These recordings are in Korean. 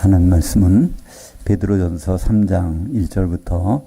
하는 말씀은 베드로전서 3장 1절부터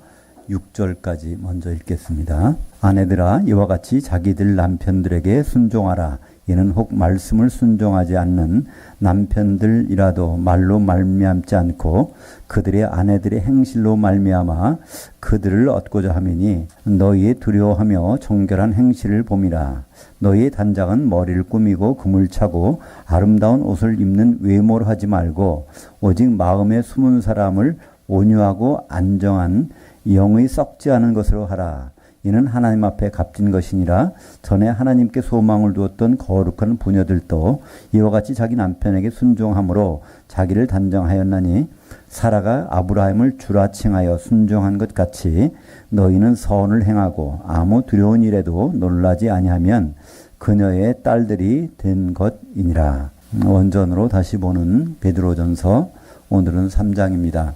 6절까지 먼저 읽겠습니다. 아내들아 이와 같이 자기들 남편들에게 순종하라. 이는 혹 말씀을 순종하지 않는 남편들이라도 말로 말미암지 않고 그들의 아내들의 행실로 말미암아 그들을 얻고자 함이니 너희의 두려워하며 정결한 행실을 봄이라. 너희의 단장은 머리를 꾸미고 금을 차고 아름다운 옷을 입는 외모를 하지 말고 오직 마음에 숨은 사람을 온유하고 안정한 영의 썩지 않은 것으로 하라. 이는 하나님 앞에 값진 것이니라. 전에 하나님께 소망을 두었던 거룩한 부녀들도 이와 같이 자기 남편에게 순종함으로 자기를 단정하였나니 사라가 아브라함을 주라 칭하여 순종한 것 같이 너희는 선을 행하고 아무 두려운 일에도 놀라지 아니하면 그녀의 딸들이 된 것이니라. 원전으로 다시 보는 베드로전서 오늘은 3장입니다.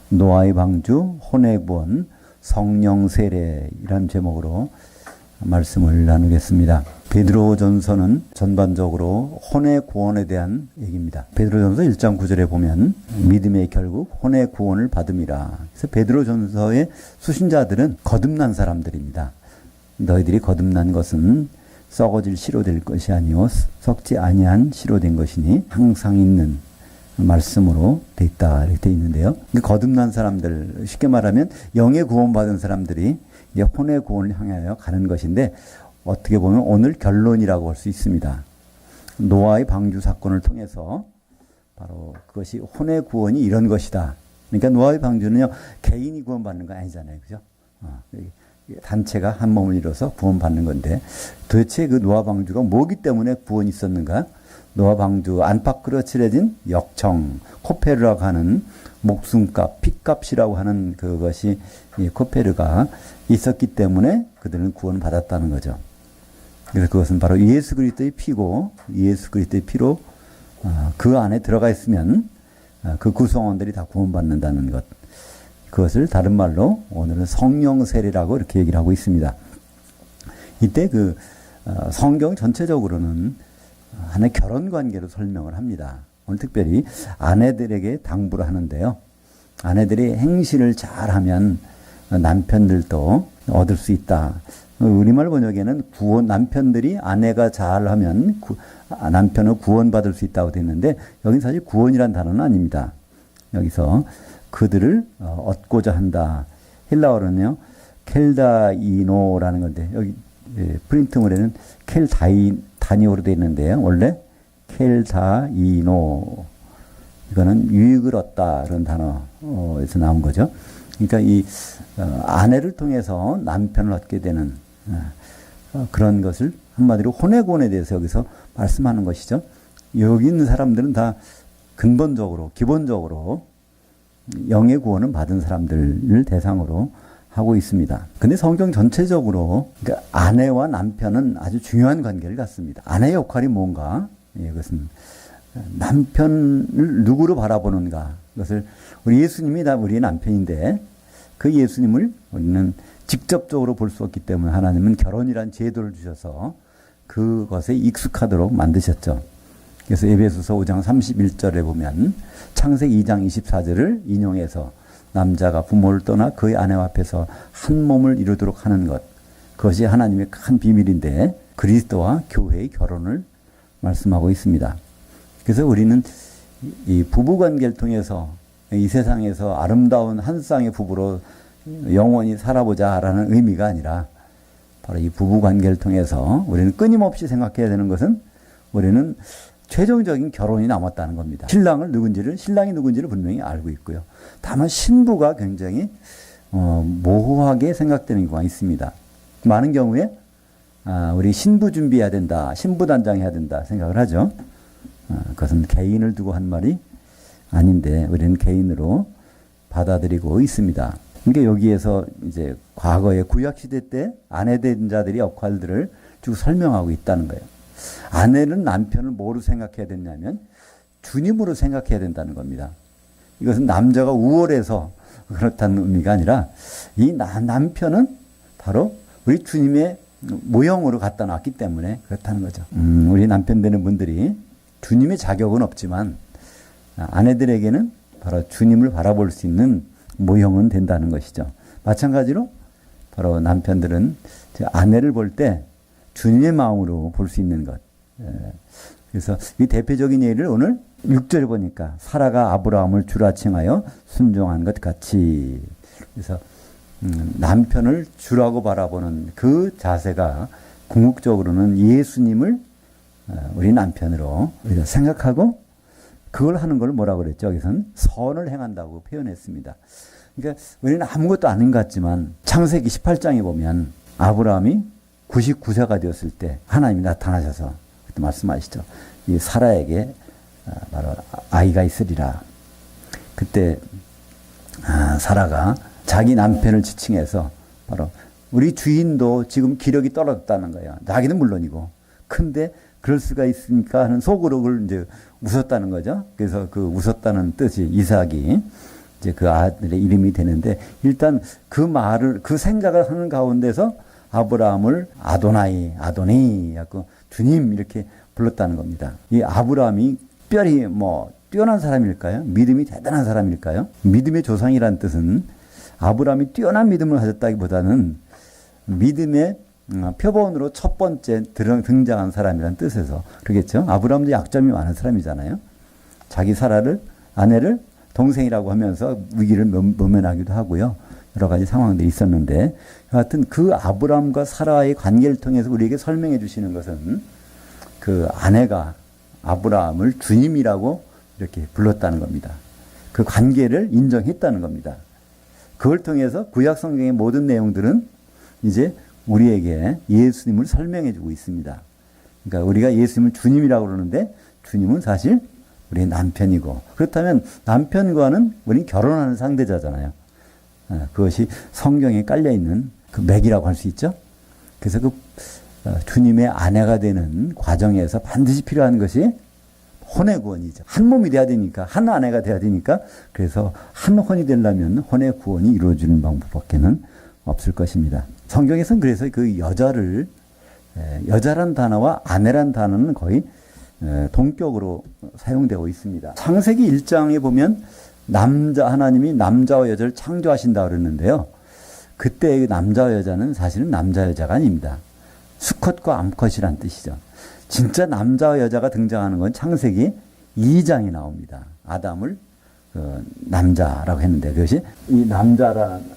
노아의 방주, 혼의 구원, 성령 세례이란 제목으로 말씀을 나누겠습니다. 베드로전서는 전반적으로 혼의 구원에 대한 얘기입니다. 베드로전서 1장 9절에 보면 믿음의 결국 혼의 구원을 받음이라. 그래서 베드로전서의 수신자들은 거듭난 사람들입니다. 너희들이 거듭난 것은 썩어질 씨로 될 것이 아니요 썩지 아니한 씨로 된 것이니 항상 있는 말씀으로 돼 있다 이렇게 돼 있는데요. 거듭난 사람들, 쉽게 말하면 영의 구원받은 사람들이 이제 혼의 구원을 향하여 가는 것인데 어떻게 보면 오늘 결론이라고 할 수 있습니다. 노아의 방주 사건을 통해서 바로 그것이 혼의 구원이 이런 것이다. 그러니까 노아의 방주는요 개인이 구원받는 거 아니잖아요, 그죠? 단체가 한 몸을 이뤄서 구원받는 건데 도대체 그 노아 방주가 뭐기 때문에 구원이 있었는가? 노아 방주 안팎으로 칠해진 역청, 코페르라고 하는 목숨값, 핏값이라고 하는 그것이 이 코페르가 있었기 때문에 그들은 구원받았다는 거죠. 그래서 그것은 바로 예수 그리스도의 피고 예수 그리스도의 피로 그 안에 들어가 있으면 그 구성원들이 다 구원받는다는 것. 그것을 다른 말로 오늘은 성령 세례라고 이렇게 얘기를 하고 있습니다. 이때 그 성경 전체적으로는 하나의 결혼 관계로 설명을 합니다. 오늘 특별히 아내들에게 당부를 하는데요. 아내들이 행실을 잘하면 남편들도 얻을 수 있다. 우리말 번역에는 남편들이 아내가 잘하면 남편을 구원받을 수 있다고 되어 있는데 여기는 사실 구원이란 단어는 아닙니다. 여기서 그들을 얻고자 한다. 헬라어로는요. 켈다이노라는 건데 여기 프린트물에는 켈다니오로 되어 있는데요. 원래 켈다이노 이거는 유익을 얻다 이런 단어에서 나온 거죠. 그러니까 이 아내를 통해서 남편을 얻게 되는 그런 것을 한마디로 혼의 구원에 대해서 여기서 말씀하는 것이죠. 여기 있는 사람들은 다 근본적으로 기본적으로 영의 구원을 받은 사람들을 대상으로 하고 있습니다. 근데 성경 전체적으로 그러니까 아내와 남편은 아주 중요한 관계를 갖습니다. 아내의 역할이 뭔가? 이것은 남편을 누구로 바라보는가? 그것을 우리 예수님이 다 우리의 남편인데 그 예수님을 우리는 직접적으로 볼 수 없기 때문에 하나님은 결혼이란 제도를 주셔서 그것에 익숙하도록 만드셨죠. 그래서 에베소서 5장 31절에 보면 창세기 2장 24절을 인용해서 남자가 부모를 떠나 그의 아내 앞에서 한 몸을 이루도록 하는 것. 그것이 하나님의 큰 비밀인데 그리스도와 교회의 결혼을 말씀하고 있습니다. 그래서 우리는 이 부부관계를 통해서 이 세상에서 아름다운 한 쌍의 부부로 영원히 살아보자라는 의미가 아니라 바로 이 부부관계를 통해서 우리는 끊임없이 생각해야 되는 것은 우리는 최종적인 결혼이 남았다는 겁니다. 신랑이 누군지를 분명히 알고 있고요. 다만 신부가 굉장히 모호하게 생각되는 경우가 있습니다. 많은 경우에 우리 신부 준비해야 된다, 신부 단장해야 된다 생각을 하죠. 그것은 개인을 두고 한 말이 아닌데 우리는 개인으로 받아들이고 있습니다. 그러니까 여기에서 이제 과거의 구약 시대 때 아내된 자들의 역할들을 쭉 설명하고 있다는 거예요. 아내는 남편을 뭐로 생각해야 되냐면 주님으로 생각해야 된다는 겁니다. 이것은 남자가 우월해서 그렇다는 의미가 아니라 이 남편은 바로 우리 주님의 모형으로 갖다 놨기 때문에 그렇다는 거죠. 우리 남편 되는 분들이 주님의 자격은 없지만 아내들에게는 바로 주님을 바라볼 수 있는 모형은 된다는 것이죠. 마찬가지로 바로 남편들은 아내를 볼 때 주님의 마음으로 볼 수 있는 것. 그래서 이 대표적인 예를 오늘 6절에 보니까 사라가 아브라함을 주라 칭하여 순종한 것 같이. 그래서 남편을 주라고 바라보는 그 자세가 궁극적으로는 예수님을 우리 남편으로 우리가 생각하고 그걸 하는 걸 뭐라고 그랬죠? 여기서는 선을 행한다고 표현했습니다. 그러니까 우리는 아무것도 아닌 것 같지만 창세기 18장에 보면 아브라함이 99세가 되었을 때 하나님이 나타나셔서 그때 말씀하시죠. 이 사라에게 바로 아이가 있으리라. 그때 사라가 자기 남편을 지칭해서 바로 우리 주인도 지금 기력이 떨어졌다는 거야. 자기는 물론이고. 근데 그럴 수가 있으니까 하는 속으로 그걸 이제 웃었다는 거죠. 그래서 그 웃었다는 뜻이 이삭이 이제 그 아들의 이름이 되는데 일단 그 말을 그 생각을 하는 가운데서 아브라함을 아도나이 하고 주님 이렇게 불렀다는 겁니다. 이 아브라함이 특별히 뛰어난 사람일까요? 믿음이 대단한 사람일까요? 믿음의 조상이라는 뜻은 아브라함이 뛰어난 믿음을 가졌다기보다는 믿음의 표본으로 첫 번째 등장한 사람이라는 뜻에서 그러겠죠. 아브라함도 약점이 많은 사람이잖아요. 자기 사라를 아내를 동생이라고 하면서 위기를 모면하기도 하고요. 여러 가지 상황들이 있었는데 하여튼 그 아브라함과 사라의 관계를 통해서 우리에게 설명해 주시는 것은 그 아내가 아브라함을 주님이라고 이렇게 불렀다는 겁니다. 그 관계를 인정했다는 겁니다. 그걸 통해서 구약 성경의 모든 내용들은 이제 우리에게 예수님을 설명해 주고 있습니다. 그러니까 우리가 예수님을 주님이라고 그러는데 주님은 사실 우리의 남편이고 그렇다면 남편과는 우리는 결혼하는 상대자잖아요. 그것이 성경에 깔려있는 그 맥이라고 할 수 있죠. 그래서 그 주님의 아내가 되는 과정에서 반드시 필요한 것이 혼의 구원이죠. 한 몸이 돼야 되니까 한 아내가 돼야 되니까 그래서 한 혼이 되려면 혼의 구원이 이루어지는 방법밖에는 없을 것입니다. 성경에서는 그래서 그 여자란 단어와 아내란 단어는 거의 동격으로 사용되고 있습니다. 창세기 1장에 보면 하나님이 남자와 여자를 창조하신다 그랬는데요. 그때 남자와 여자는 사실은 남자 여자가 아닙니다. 수컷과 암컷이란 뜻이죠. 진짜 남자와 여자가 등장하는 건 창세기 2장에 나옵니다. 아담을 남자라고 했는데 그것이 이 남자라는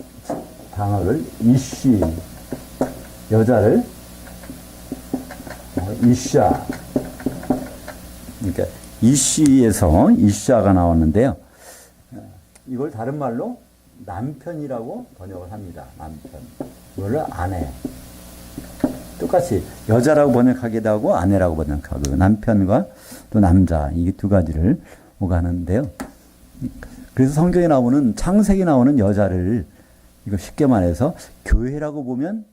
단어를 이쉬, 여자를 이샤, 그러니까 이쉬에서 이샤가 나왔는데요. 이걸 다른 말로 남편이라고 번역을 합니다. 남편. 이걸 아내. 똑같이 여자라고 번역하기도 하고 아내라고 번역하고 남편과 또 남자 이 두 가지를 오가는데요. 그래서 성경에 나오는 창세기 나오는 여자를 이거 쉽게 말해서 교회라고 보면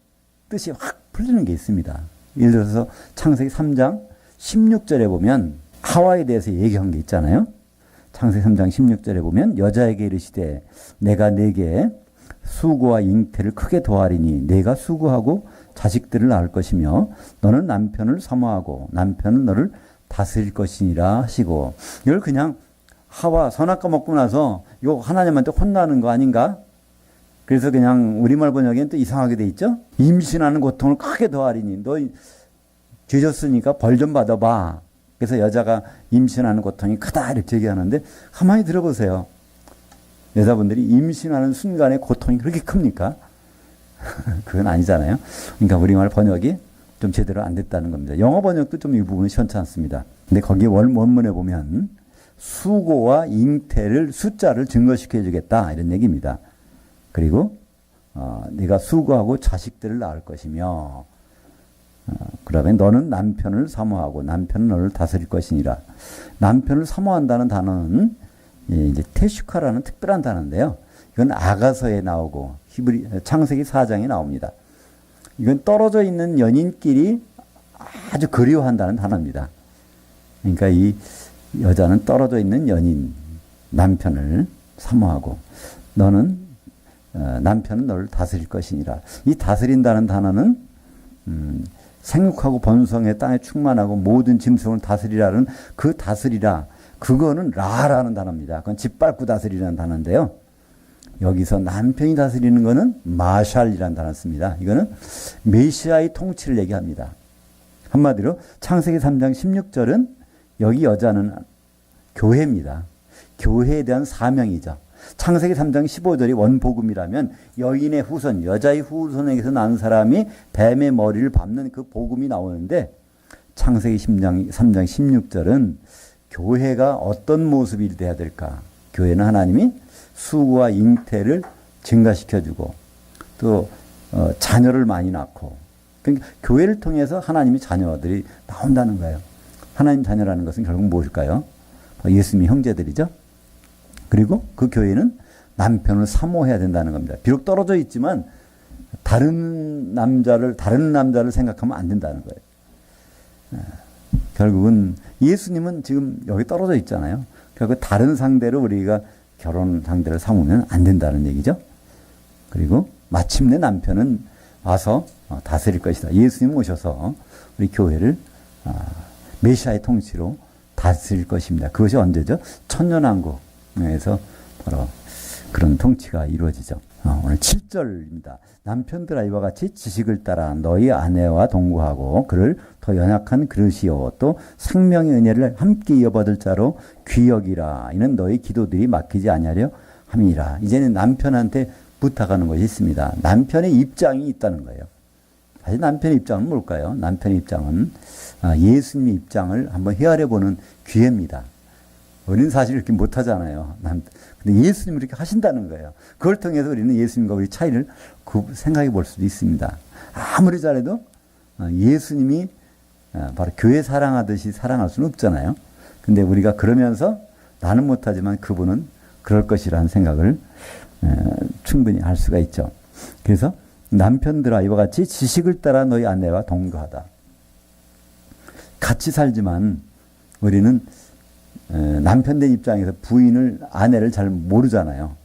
뜻이 확 풀리는 게 있습니다. 예를 들어서 창세기 3장 16절에 보면 하와에 대해서 얘기한 게 있잖아요. 창세기 3장 16절에 보면 여자에게 이르시되 내가 네게 수고와 잉태를 크게 더하리니 네가 수고하고 자식들을 낳을 것이며 너는 남편을 사모하고 남편은 너를 다스릴 것이니라 하시고 이걸 그냥 하와 선악과 먹고 나서 이거 하나님한테 혼나는 거 아닌가? 그래서 그냥 우리말 번역에는 또 이상하게 돼 있죠. 임신하는 고통을 크게 더하리니 너 죄졌으니까 벌 좀 받아봐. 그래서 여자가 임신하는 고통이 크다 이렇게 얘기하는데 가만히 들어보세요. 여자분들이 임신하는 순간에 고통이 그렇게 큽니까? 그건 아니잖아요. 그러니까 우리말 번역이 좀 제대로 안 됐다는 겁니다. 영어 번역도 좀 이 부분이 시원치 않습니다. 근데 거기 원문에 보면 수고와 잉태를 숫자를 증거시켜 주겠다 이런 얘기입니다. 그리고 네가 수고하고 자식들을 낳을 것이며 그러면 너는 남편을 사모하고 남편은 너를 다스릴 것이니라. 남편을 사모한다는 단어는 이제 테슈카라는 특별한 단어인데요. 이건 아가서에 나오고 창세기 4장에 나옵니다. 이건 떨어져 있는 연인끼리 아주 그리워한다는 단어입니다. 그러니까 이 여자는 떨어져 있는 연인, 남편을 사모하고 너는 남편은 너를 다스릴 것이니라. 이 다스린다는 단어는 생육하고 번성해 땅에 충만하고 모든 짐승을 다스리라는 그 다스리라. 그거는 라라는 단어입니다. 그건 짓밟고 다스리는 단어인데요. 여기서 남편이 다스리는 거는 마샬이라는 단어를 씁니다. 이거는 메시아의 통치를 얘기합니다. 한마디로 창세기 3장 16절은 여기 여자는 교회입니다. 교회에 대한 사명이죠. 창세기 3장 15절이 원복음이라면 여인의 후손, 여자의 후손에게서 난 사람이 뱀의 머리를 밟는 그 복음이 나오는데 창세기 3장 16절은 교회가 어떤 모습이 돼야 될까? 교회는 하나님이 수고와 잉태를 증가시켜주고 또 자녀를 많이 낳고 그러니까 교회를 통해서 하나님의 자녀들이 나온다는 거예요. 하나님 자녀라는 것은 결국 무엇일까요? 예수님의 형제들이죠. 그리고 그 교회는 남편을 사모해야 된다는 겁니다. 비록 떨어져 있지만 다른 남자를 생각하면 안 된다는 거예요. 결국은 예수님은 지금 여기 떨어져 있잖아요. 결국 다른 상대로 우리가 결혼 상대를 삼으면 안 된다는 얘기죠. 그리고 마침내 남편은 와서 다스릴 것이다. 예수님 오셔서 우리 교회를 메시아의 통치로 다스릴 것입니다. 그것이 언제죠? 천년왕국에서 바로 그런 통치가 이루어지죠. 오늘 7절입니다. 남편들아 이와 같이 지식을 따라 너희 아내와 동거하고 그를 더 연약한 그릇이요 또 생명의 은혜를 함께 이어받을 자로 귀여기라. 이는 너희 기도들이 막히지 아니하려 함이라. 이제는 남편한테 부탁하는 것이 있습니다. 남편의 입장이 있다는 거예요. 사실 남편의 입장은 뭘까요? 남편의 입장은 예수님의 입장을 한번 헤아려 보는 기회입니다. 우리는 사실 이렇게 못하잖아요. 근데 예수님이 이렇게 하신다는 거예요. 그걸 통해서 우리는 예수님과 우리 차이를 생각해 볼 수도 있습니다. 아무리 잘해도 예수님이 바로 교회 사랑하듯이 사랑할 수는 없잖아요. 근데 우리가 그러면서 나는 못하지만 그분은 그럴 것이라는 생각을 충분히 할 수가 있죠. 그래서 남편들아 이와 같이 지식을 따라 너희 아내와 동거하다. 같이 살지만 우리는 남편된 입장에서 부인을 아내를 잘 모르잖아요.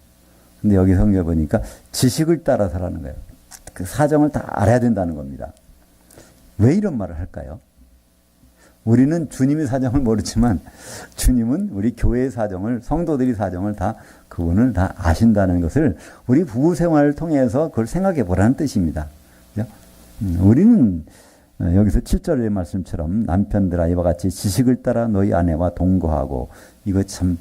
근데 여기 성경에 보니까 지식을 따라서라는 거예요. 그 사정을 다 알아야 된다는 겁니다. 왜 이런 말을 할까요? 우리는 주님의 사정을 모르지만 주님은 우리 교회의 사정을 성도들의 사정을 다 그분을 다 아신다는 것을 우리 부부 생활을 통해서 그걸 생각해 보라는 뜻입니다. 그죠? 우리는 여기서 7절의 말씀처럼 남편들아 이와 같이 지식을 따라 너희 아내와 동거하고 이거 참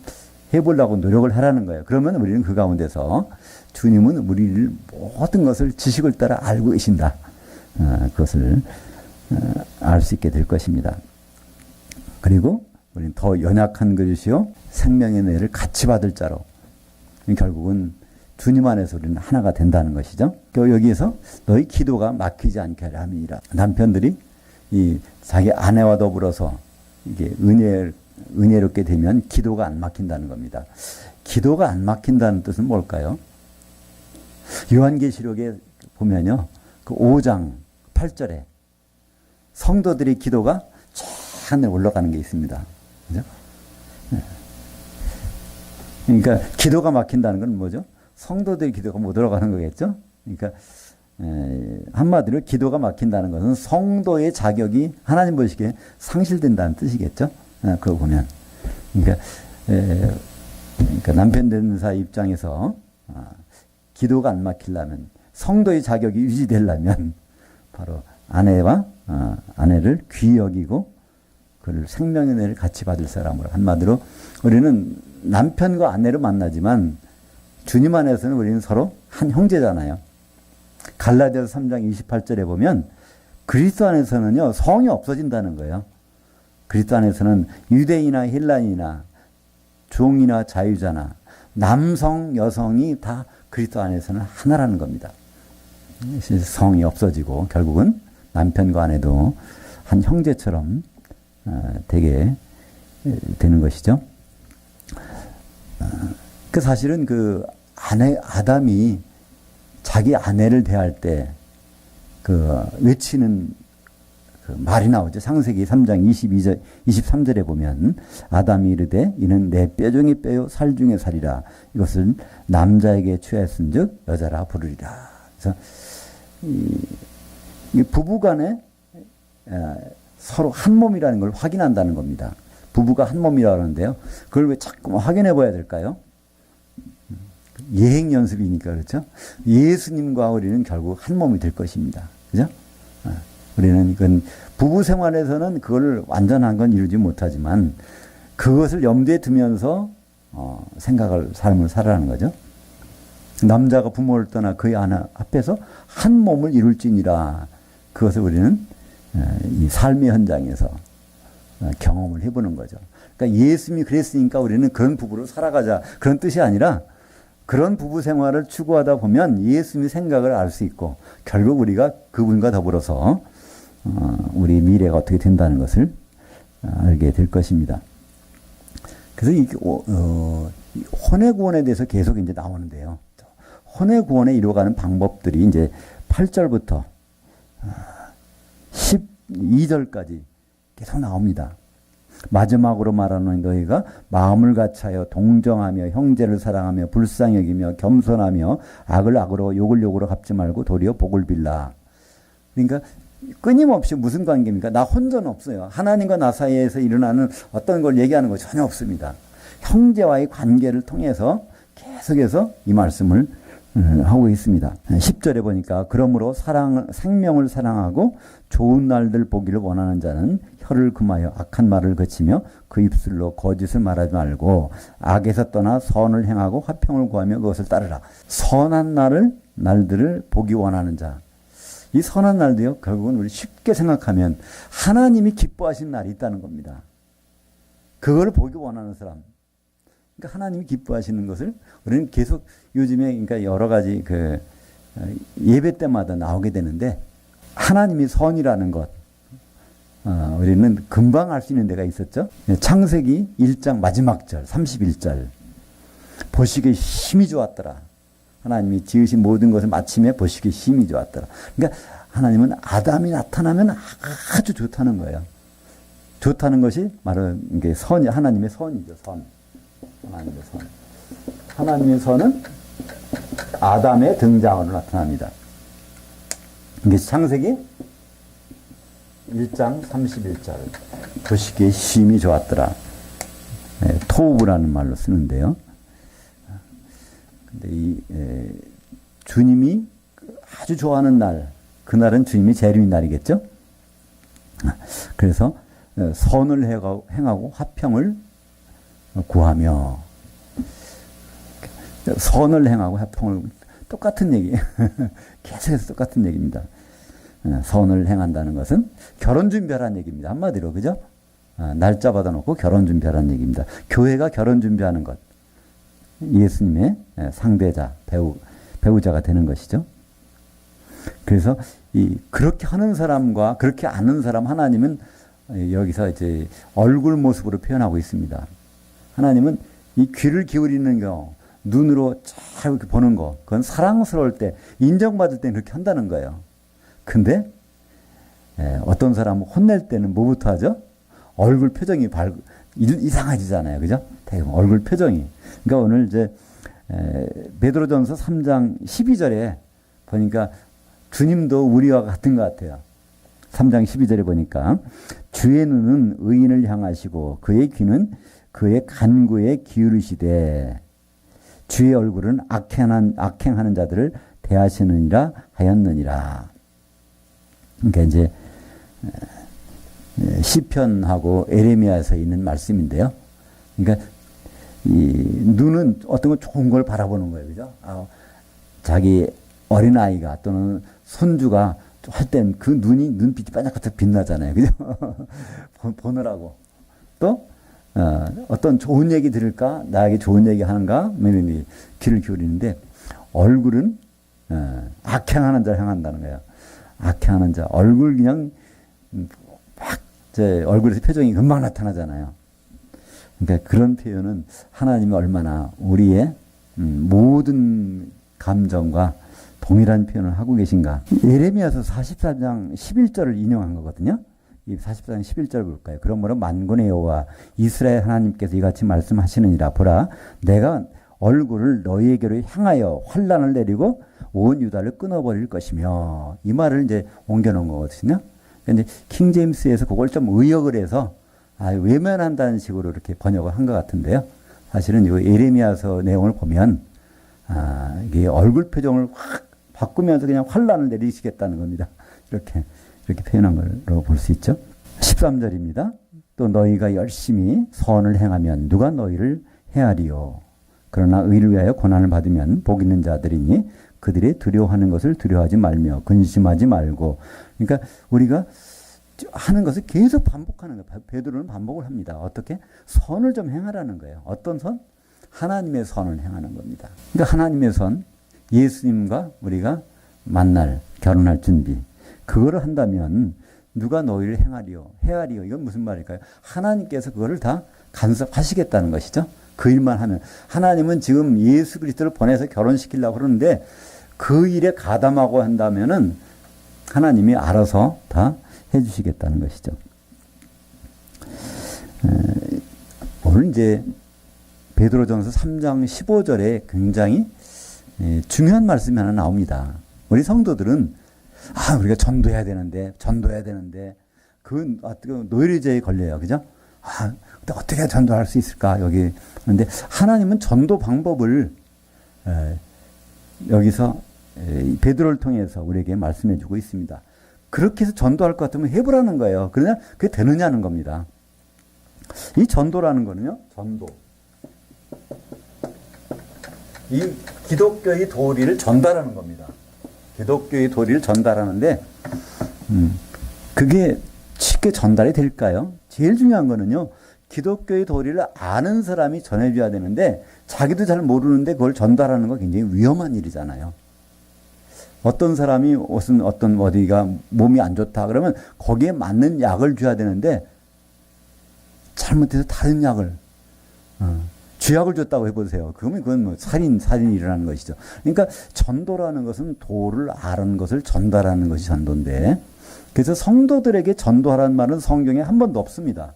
해보려고 노력을 하라는 거예요. 그러면 우리는 그 가운데서 주님은 우리를 모든 것을 지식을 따라 알고 계신다. 그것을 알 수 있게 될 것입니다. 그리고 우리는 더 연약한 그릇이요 생명의 은혜를 같이 받을 자로 결국은 주님 안에서 우리는 하나가 된다는 것이죠. 여기에서 너희 기도가 막히지 않게 하려 함이니라. 남편들이 이 자기 아내와 더불어서 이게 은혜롭게 되면 기도가 안 막힌다는 겁니다. 기도가 안 막힌다는 뜻은 뭘까요? 요한계시록에 보면요. 그 5장 8절에 성도들의 기도가 저 하늘에 올라가는 게 있습니다. 그죠? 그러니까 기도가 막힌다는 건 뭐죠? 성도들의 기도가 못 들어가는 거겠죠? 그러니까 한마디로 기도가 막힌다는 것은 성도의 자격이 하나님 보시기에 상실된다는 뜻이겠죠? 그거 보면. 그러니까 남편 되는 사람 입장에서 기도가 안 막히려면 성도의 자격이 유지되려면 바로 아내를 귀히 여기고 그를 생명의 은혜를 같이 받을 사람으로 한마디로 우리는 남편과 아내를 만나지만 주님 안에서는 우리는 서로 한 형제잖아요. 갈라디아서 3장 28절에 보면 그리스도 안에서는요 성이 없어진다는 거예요. 그리스도 안에서는 유대인이나 헬라인이나 종이나 자유자나 남성 여성이 다 그리스도 안에서는 하나라는 겁니다. 성이 없어지고 결국은 남편과 아내도 한 형제처럼 되게 되는 것이죠. 그 사실은 그 아담이 자기 아내를 대할 때 그 외치는 그 말이 나오죠. 창세기 3장 23절에 보면 아담이 이르되 이는 내 뼈 중에 뼈요 살 중에 살이라 이것을 남자에게 취하였은즉 여자라 부르리라. 그래서 이 부부간에 서로 한 몸이라는 걸 확인한다는 겁니다. 부부가 한 몸이라 그러는데요. 그걸 왜 자꾸 확인해 봐야 될까요? 예행 연습이니까 그렇죠. 예수님과 우리는 결국 한 몸이 될 것입니다. 그죠? 우리는 이건 부부 생활에서는 그걸 완전한 건 이루지 못하지만 그것을 염두에 두면서 삶을 살아가는 거죠. 남자가 부모를 떠나 그의 아내 앞에서 한 몸을 이룰지니라. 그것을 우리는 이 삶의 현장에서 경험을 해보는 거죠. 그러니까 예수님이 그랬으니까 우리는 그런 부부로 살아가자 그런 뜻이 아니라 그런 부부 생활을 추구하다 보면 예수님의 생각을 알 수 있고 결국 우리가 그분과 더불어서 우리 미래가 어떻게 된다는 것을 알게 될 것입니다. 그래서 이 혼의 구원에 대해서 계속 이제 나오는데요. 혼의 구원에 이루어가는 방법들이 이제 8절부터 12절까지 계속 나옵니다. 마지막으로 말하는 너희가 마음을 같이하여 동정하며 형제를 사랑하며 불쌍히 여기며 겸손하며 악을 악으로 욕을 욕으로 갚지 말고 도리어 복을 빌라. 그러니까 끊임없이 무슨 관계입니까? 나 혼자는 없어요. 하나님과 나 사이에서 일어나는 어떤 걸 얘기하는 거 전혀 없습니다. 형제와의 관계를 통해서 계속해서 이 말씀을 하고 있습니다. 10절에 보니까 그러므로 생명을 사랑하고 좋은 날들 보기를 원하는 자는 혀를 금하여 악한 말을 그치며 그 입술로 거짓을 말하지 말고 악에서 떠나 선을 행하고 화평을 구하며 그것을 따르라. 선한 날들을 보기 원하는 자. 이 선한 날도요, 결국은 우리 쉽게 생각하면 하나님이 기뻐하시는 날이 있다는 겁니다. 그걸 보기 원하는 사람. 그러니까 하나님이 기뻐하시는 것을 우리는 계속 요즘에 그러니까 여러 가지 예배 때마다 나오게 되는데 하나님이 선이라는 것 우리는 금방 알 수 있는 데가 있었죠. 창세기 1장 마지막 절 31절 보시기에 힘이 좋았더라. 하나님이 지으신 모든 것을 마침에 보시기에 힘이 좋았더라. 그러니까 하나님은 아담이 나타나면 아주 좋다는 거예요. 좋다는 것이 바로 이게 하나님의 선이죠. 선. 하나님의 선. 하나님의 선은 아담의 등장으로 나타납니다. 이게 창세기 1장 31절. 보시기에 힘이 좋았더라. 토우라는 말로 쓰는데요. 근데 주님이 아주 좋아하는 날, 그날은 주님이 재림의 날이겠죠? 그래서 선을 행하고 화평을 구하며 선을 행하고 화평을 똑같은 얘기 계속해서 똑같은 얘기입니다. 선을 행한다는 것은 결혼 준비하라는 얘기입니다. 한마디로 그죠? 날짜 받아놓고 결혼 준비하라는 얘기입니다. 교회가 결혼 준비하는 것 예수님의 상대자 배우자가 되는 것이죠. 그래서 그렇게 하는 사람과 그렇게 아는 사람 하나님은 여기서 이제 얼굴 모습으로 표현하고 있습니다. 하나님은 이 귀를 기울이는 거, 눈으로 잘 이렇게 보는 거, 그건 사랑스러울 때, 인정받을 때는 그렇게 한다는 거예요. 근데, 어떤 사람은 혼낼 때는 뭐부터 하죠? 얼굴 표정이 이상해지잖아요. 그죠? 얼굴 표정이. 그러니까 오늘 이제, 베드로전서 3장 12절에 보니까 주님도 우리와 같은 것 같아요. 3장 12절에 보니까 주의 눈은 의인을 향하시고 그의 귀는 그의 간구에 기울이시되 주의 얼굴은 악행하는 자들을 대하시느니라 하였느니라. 그러니까 이제 시편하고 에레미야에서 있는 말씀인데요. 그러니까 이 눈은 어떤 거 좋은 걸 바라보는 거예요, 그죠? 자기 어린 아이가 또는 손주가 할 땐 그 눈빛이 반짝반짝 빛나잖아요, 그죠? 보느라고 또 어떤 좋은 얘기 들을까? 나에게 좋은 얘기 하는가? 귀를 기울이는데 얼굴은 악행하는 자를 향한다는 거예요. 악행하는 자. 얼굴 그냥 얼굴에서 표정이 금방 나타나잖아요. 그러니까 그런 표현은 하나님이 얼마나 우리의 모든 감정과 동일한 표현을 하고 계신가. 예레미야서 44장 11절을 인용한 거거든요. 이 44장 11절 볼까요? 그러므로 만군의 여호와 이스라엘 하나님께서 이같이 말씀하시느니라. 보라, 내가 얼굴을 너희에게로 향하여 환란을 내리고 온 유다를 끊어버릴 것이며, 이 말을 이제 옮겨놓은 거거든요. 근데 킹제임스에서 그걸 좀 의역을 해서 외면한다는 식으로 이렇게 번역을 한 것 같은데요. 사실은 이 예레미야서 내용을 보면 이게 얼굴 표정을 확 바꾸면서 그냥 환란을 내리시겠다는 겁니다. 이렇게 표현한 걸로 볼 수 있죠. 13절입니다. 또 너희가 열심히 선을 행하면 누가 너희를 해하리요. 그러나 의를 위하여 고난을 받으면 복 있는 자들이니 그들이 두려워하는 것을 두려워하지 말며 근심하지 말고. 그러니까 우리가 하는 것을 계속 반복하는 거예요. 베드로는 반복을 합니다. 어떻게? 선을 좀 행하라는 거예요. 어떤 선? 하나님의 선을 행하는 겁니다. 그러니까 하나님의 선, 예수님과 우리가 만날, 결혼할 준비. 그거를 한다면 누가 너희를 해하리요. 이건 무슨 말일까요? 하나님께서 그거를 다 간섭하시겠다는 것이죠. 그 일만 하면. 하나님은 지금 예수 그리스도를 보내서 결혼시키려고 그러는데 그 일에 가담하고 한다면은 하나님이 알아서 다 해주시겠다는 것이죠. 오늘 이제 베드로전서 3장 15절에 굉장히 중요한 말씀이 하나 나옵니다. 우리 성도들은 우리가 전도해야 되는데 그 노예제에 걸려요. 그죠? 근데 어떻게 전도할 수 있을까? 여기. 그런데 하나님은 전도 방법을 여기서 베드로를 통해서 우리에게 말씀해 주고 있습니다. 그렇게 해서 전도할 것 같으면 해보라는 거예요. 그러나 그게 되느냐는 겁니다. 이 전도라는 거는요, 이 기독교의 도리를 전달하는 겁니다. 기독교의 도리를 전달하는데, 그게 쉽게 전달이 될까요? 제일 중요한 거는요, 기독교의 도리를 아는 사람이 전해줘야 되는데, 자기도 잘 모르는데 그걸 전달하는 거 굉장히 위험한 일이잖아요. 어떤 사람이 어디가 몸이 안 좋다 그러면 거기에 맞는 약을 줘야 되는데 잘못해서 다른 약을 쥐약을 줬다고 해보세요. 그건 뭐 살인이 일어나는 것이죠. 그러니까 전도라는 것은 도를 아는 것을 전달하는 것이 전도인데, 그래서 성도들에게 전도하라는 말은 성경에 한 번도 없습니다.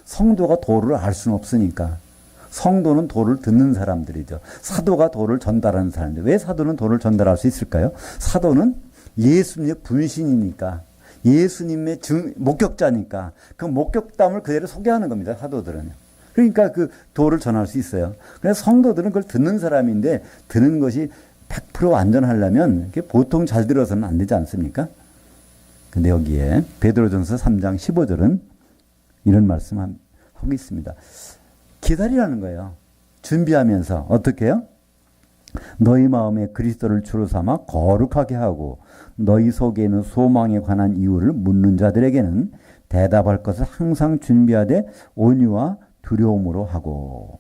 성도가 도를 알 수는 없으니까. 성도는 도를 듣는 사람들이죠. 사도가 도를 전달하는 사람들. 왜 사도는 도를 전달할 수 있을까요? 사도는 예수님의 분신이니까, 예수님의 목격자니까 그 목격담을 그대로 소개하는 겁니다. 사도들은. 그러니까 그 도를 전할 수 있어요. 그래서 성도들은 그걸 듣는 사람인데, 듣는 것이 100% 완전하려면 보통 잘 들어서는 안 되지 않습니까? 근데 여기에 베드로전서 3장 15절은 이런 말씀하고 있습니다. 기다리라는 거예요. 준비하면서 어떻게 해요? 너희 마음에 그리스도를 주로 삼아 거룩하게 하고 너희 속에 있는 소망에 관한 이유를 묻는 자들에게는 대답할 것을 항상 준비하되 온유와 두려움으로 하고.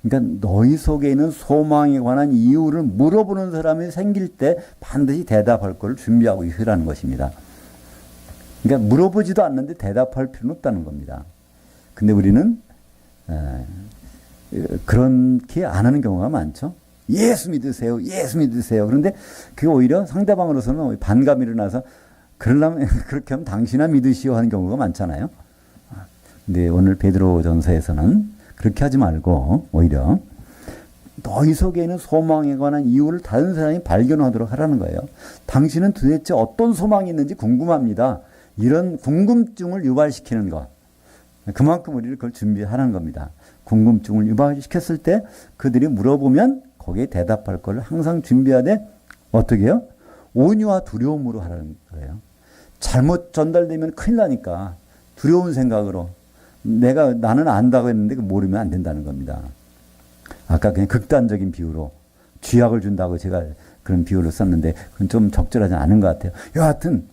그러니까 너희 속에 있는 소망에 관한 이유를 물어보는 사람이 생길 때 반드시 대답할 것을 준비하고 있으라는 것입니다. 그러니까 물어보지도 않는데 대답할 필요는 없다는 겁니다. 근데 우리는 그렇게 안 하는 경우가 많죠. 예수 믿으세요. 그런데 그게 오히려 상대방으로서는 반감이 일어나서 그러려면 그렇게 하면 당신아 믿으시오 하는 경우가 많잖아요. 근데 오늘 베드로전서에서는 그렇게 하지 말고 오히려 너희 속에 있는 소망에 관한 이유를 다른 사람이 발견하도록 하라는 거예요. 당신은 도대체 어떤 소망이 있는지 궁금합니다. 이런 궁금증을 유발시키는 것. 그만큼 우리를 그걸 준비하라는 겁니다. 궁금증을 유발시켰을 때 그들이 물어보면 거기에 대답할 걸 항상 준비하되 어떻게 해요? 온유와 두려움으로 하라는 거예요. 잘못 전달되면 큰일 나니까 두려운 생각으로 나는 안다고 했는데 모르면 안 된다는 겁니다. 아까 그냥 극단적인 비유로 쥐약을 준다고 제가 그런 비유를 썼는데 그건 좀 적절하지 않은 것 같아요. 여하튼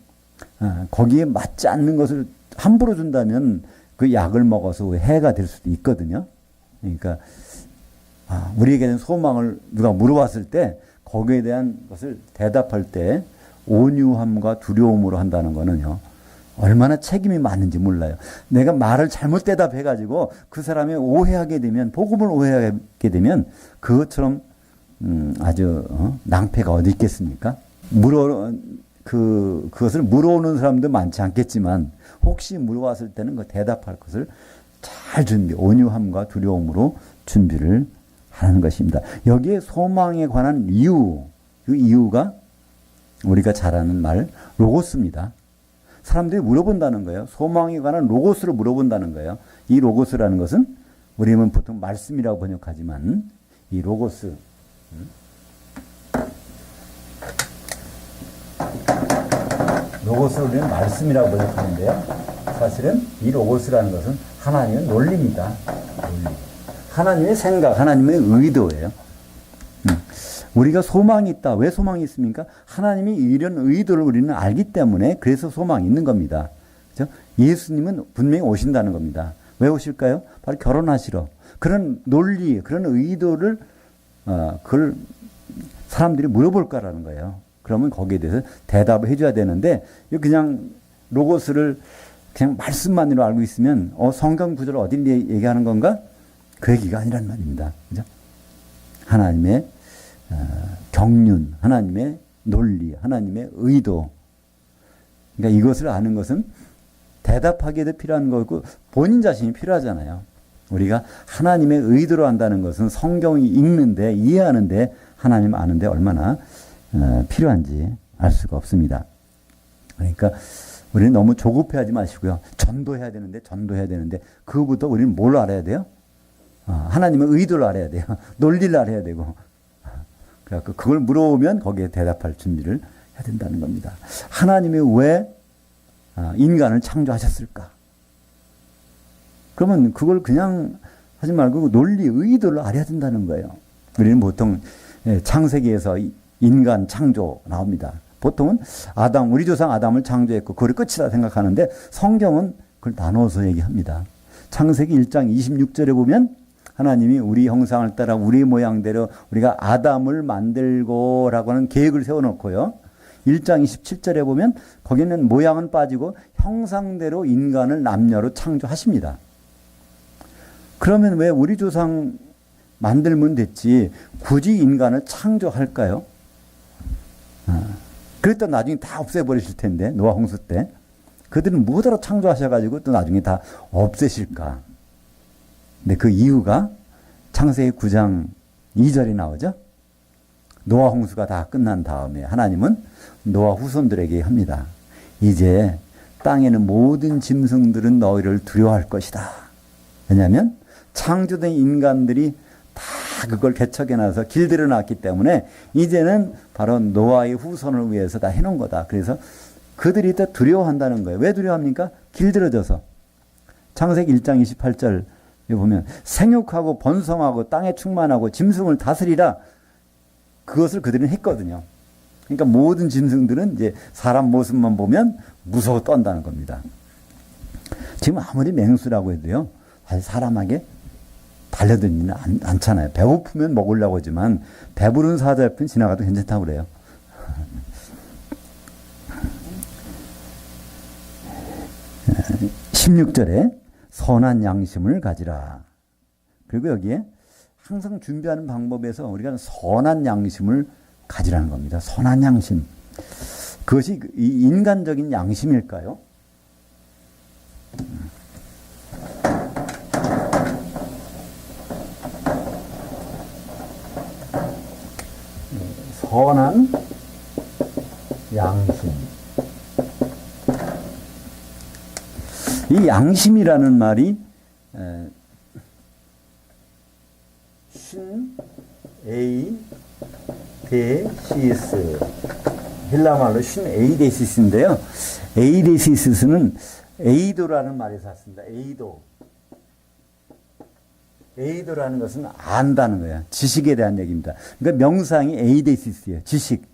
거기에 맞지 않는 것을 함부로 준다면 그 약을 먹어서 해가 될 수도 있거든요. 그러니까 우리에게 대한 소망을 누가 물어봤을 때 거기에 대한 것을 대답할 때 온유함과 두려움으로 한다는 거는요, 얼마나 책임이 많은지 몰라요. 내가 말을 잘못 대답해가지고 그 사람이 오해하게 되면, 복음을 오해하게 되면 그것처럼 아주 낭패가 어디 있겠습니까? 그것을 물어오는 사람도 많지 않겠지만 혹시 물어왔을 때는 그 대답할 것을 잘 온유함과 두려움으로 준비를 하는 것입니다. 여기에 소망에 관한 이유, 그 이유가 우리가 잘 아는 말 로고스입니다. 사람들이 물어본다는 거예요. 소망에 관한 로고스를 물어본다는 거예요. 이 로고스라는 것은 우리는 보통 말씀이라고 번역하지만 이 로고스, 로고스를 우리는 말씀이라고 번역하는데요. 사실은 이 로고스라는 것은 하나님의 논리입니다. 논리. 하나님의 생각, 하나님의 의도예요. 우리가 소망이 있다. 왜 소망이 있습니까? 하나님이 이런 의도를 우리는 알기 때문에 그래서 소망이 있는 겁니다. 그렇죠? 예수님은 분명히 오신다는 겁니다. 왜 오실까요? 바로 결혼하시러. 그런 논리, 그런 의도를 그걸 사람들이 물어볼 거라는 거예요. 그러면 거기에 대해서 대답을 해줘야 되는데 그냥 로고스를 그냥 말씀만으로 알고 있으면 성경 구절을 어디 얘기하는 건가? 그 얘기가 아니란 말입니다. 그죠? 하나님의 경륜, 하나님의 논리, 하나님의 의도. 그러니까 이것을 아는 것은 대답하기에도 필요한 거고 본인 자신이 필요하잖아요. 우리가 하나님의 의도로 한다는 것은 성경이 읽는데 이해하는데 하나님 아는데 얼마나 필요한지 알 수가 없습니다. 그러니까 우리는 너무 조급해하지 마시고요. 전도해야 되는데 그거부터 우리는 뭘 알아야 돼요? 하나님의 의도를 알아야 돼요. 논리를 알아야 되고. 그래서 그걸 물어보면 거기에 대답할 준비를 해야 된다는 겁니다. 하나님이 왜 인간을 창조하셨을까? 그러면 그걸 그냥 하지 말고 논리, 의도를 알아야 된다는 거예요. 우리는 보통 창세기에서 인간 창조 나옵니다. 보통은 우리 조상 아담을 창조했고 그걸 끝이다 생각하는데 성경은 그걸 나눠서 얘기합니다. 창세기 1장 26절에 보면 하나님이 우리 형상을 따라 우리 모양대로 우리가 아담을 만들고 라고 하는 계획을 세워놓고요. 1장 27절에 보면 거기는 모양은 빠지고 형상대로 인간을 남녀로 창조하십니다. 그러면 왜 우리 조상 만들면 됐지 굳이 인간을 창조할까요? 그랬다 나중에 다 없애버리실 텐데 노아 홍수 때 그들은 뭐하러 창조하셔가지고 또 나중에 다 없애실까? 근데 그 이유가 창세기 9장 2절이 나오죠. 노아 홍수가 다 끝난 다음에 하나님은 노아 후손들에게 합니다. 이제 땅에는 모든 짐승들은 너희를 두려워할 것이다. 왜냐하면 창조된 인간들이 다 그걸 개척해놔서 길들여 놨기 때문에 이제는 바로 노아의 후손을 위해서 다 해놓은 거다. 그래서 그들이 더 두려워한다는 거예요. 왜 두려워합니까? 길들여져서. 창세기 1장 28절 보면 생육하고 번성하고 땅에 충만하고 짐승을 다스리라 그것을 그들은 했거든요. 그러니까 모든 짐승들은 이제 사람 모습만 보면 무서워 떤다는 겁니다. 지금 아무리 맹수라고 해도요, 사실 사람에게 달려들지는 않잖아요. 배고프면 먹으려고 하지만 배부른 사자 옆에 지나가도 괜찮다고 그래요. 16절에 선한 양심을 가지라. 그리고 여기에 항상 준비하는 방법에서 우리가 선한 양심을 가지라는 겁니다. 선한 양심. 그것이 이 인간적인 양심일까요? 선한 양심. 이 양심이라는 말이 신 에이데시스 헬라말로 신 에이데시스인데요. 에이데시스는 에이도라는 말에서 왔습니다. 에이도라는 것은 안다는 거예요. 지식에 대한 얘기입니다. 그러니까 명상이 에이데시스예요. 지식.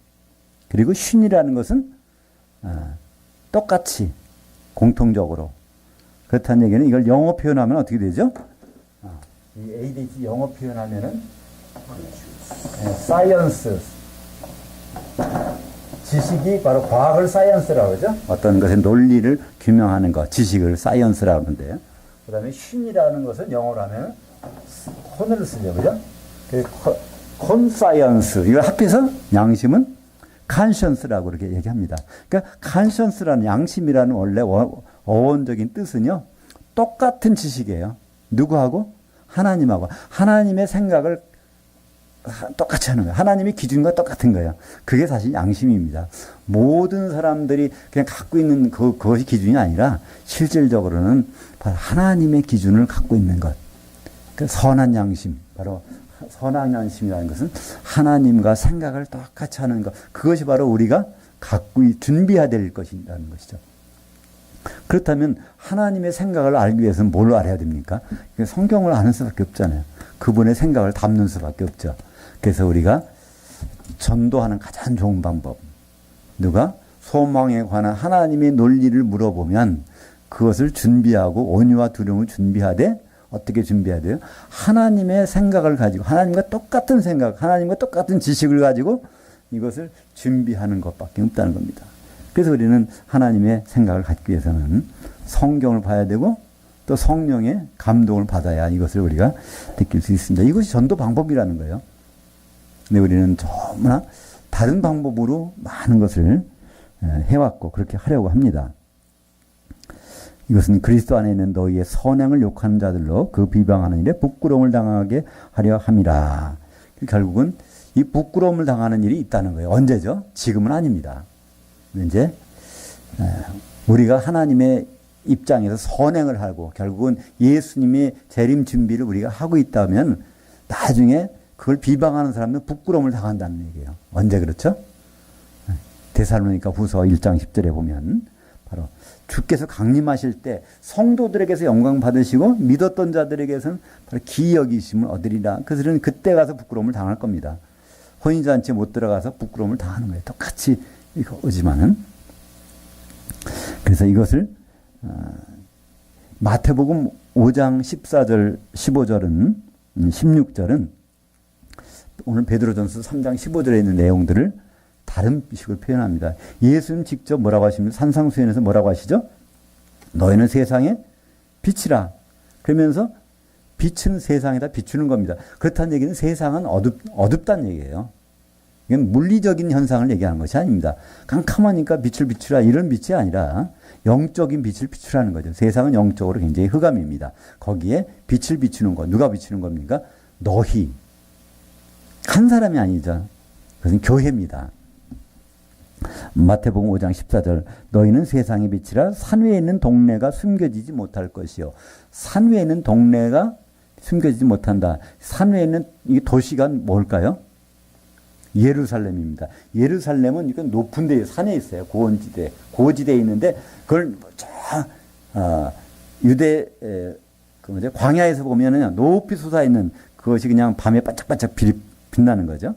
그리고 신이라는 것은 똑같이 공통적으로 그렇다는 얘기는 이걸 영어 표현하면 어떻게 되죠? 이 ADHD 영어 표현하면은 사이언스 지식이 바로 과학을 사이언스라고 하죠. 어떤 것의 논리를 규명하는 것, 지식을 사이언스라고 하는데요. 그 다음에 신이라는 것은 영어로 하면 콘을 쓰죠. 그죠? 콘사이언스. 이걸 합해서 양심은 컨션스라고 이렇게 얘기합니다. 그러니까 컨션스라는 양심이라는 원래 어원적인 뜻은요. 똑같은 지식이에요. 누구하고? 하나님하고. 하나님의 생각을 똑같이 하는 거예요. 하나님의 기준과 똑같은 거예요. 그게 사실 양심입니다. 모든 사람들이 그냥 갖고 있는 그것이 기준이 아니라 실질적으로는 바로 하나님의 기준을 갖고 있는 것. 그 선한 양심, 바로 선한 양심이라는 것은 하나님과 생각을 똑같이 하는 것. 그것이 바로 우리가 준비해야 될 것이라는 것이죠. 그렇다면 하나님의 생각을 알기 위해서는 뭘 알아야 됩니까? 성경을 아는 수밖에 없잖아요. 그분의 생각을 담는 수밖에 없죠. 그래서 우리가 전도하는 가장 좋은 방법. 누가 소망에 관한 하나님의 논리를 물어보면 그것을 준비하고 온유와 두려움을 준비하되 어떻게 준비해야 돼요? 하나님의 생각을 가지고 하나님과 똑같은 생각, 하나님과 똑같은 지식을 가지고 이것을 준비하는 것밖에 없다는 겁니다. 그래서 우리는 하나님의 생각을 갖기 위해서는 성경을 봐야 되고 또 성령의 감동을 받아야 이것을 우리가 느낄 수 있습니다. 이것이 전도 방법이라는 거예요. 근데 우리는 너무나 다른 방법으로 많은 것을 해왔고 그렇게 하려고 합니다. 이것은 그리스도 안에 있는 너희의 선행을 욕하는 자들로 그 비방하는 일에 부끄러움을 당하게 하려 함이라. 결국은 이 부끄러움을 당하는 일이 있다는 거예요. 언제죠? 지금은 아닙니다. 이제 우리가 하나님의 입장에서 선행을 하고 결국은 예수님의 재림 준비를 우리가 하고 있다면 나중에 그걸 비방하는 사람은 부끄러움을 당한다는 얘기예요. 언제 그렇죠? 데살로니가 후서 1장 10절에 보면 바로 주께서 강림하실 때 성도들에게서 영광 받으시고 믿었던 자들에게서는 바로 기이 여기심을 얻으리라. 그들은 그때 가서 부끄러움을 당할 겁니다. 혼인잔치에 못 들어가서 부끄러움을 당하는 거예요. 똑같이 이거지만은. 그래서 이것을 마태복음 5장 14절 15절은 16절은 오늘 베드로전서 3장 15절에 있는 내용들을 다른 식으로 표현합니다. 예수님 직접 뭐라고 하십니까? 산상수훈에서 뭐라고 하시죠? 너희는 세상의 빛이라. 그러면서 빛은 세상에다 비추는 겁니다. 그렇다는 얘기는 세상은 어둡다는 얘기예요. 이건 물리적인 현상을 얘기하는 것이 아닙니다. 깜깜하니까 빛을 비추라 이런 빛이 아니라 영적인 빛을 비추라는 거죠. 세상은 영적으로 굉장히 흑암입니다. 거기에 빛을 비추는 것. 누가 비추는 겁니까? 너희. 한 사람이 아니죠. 그것은 교회입니다. 마태복음 5장 14절 너희는 세상의 빛이라 산 위에 있는 동네가 숨겨지지 못할 것이요. 산 위에 있는 동네가 숨겨지지 못한다. 산 위에 있는 이 도시가 뭘까요? 예루살렘입니다. 예루살렘은 이건 높은 데 산에 있어요. 고지대에 있는데 그걸 유대 광야에서 보면은 높이 솟아 있는 그것이 그냥 밤에 반짝반짝 빛나는 거죠.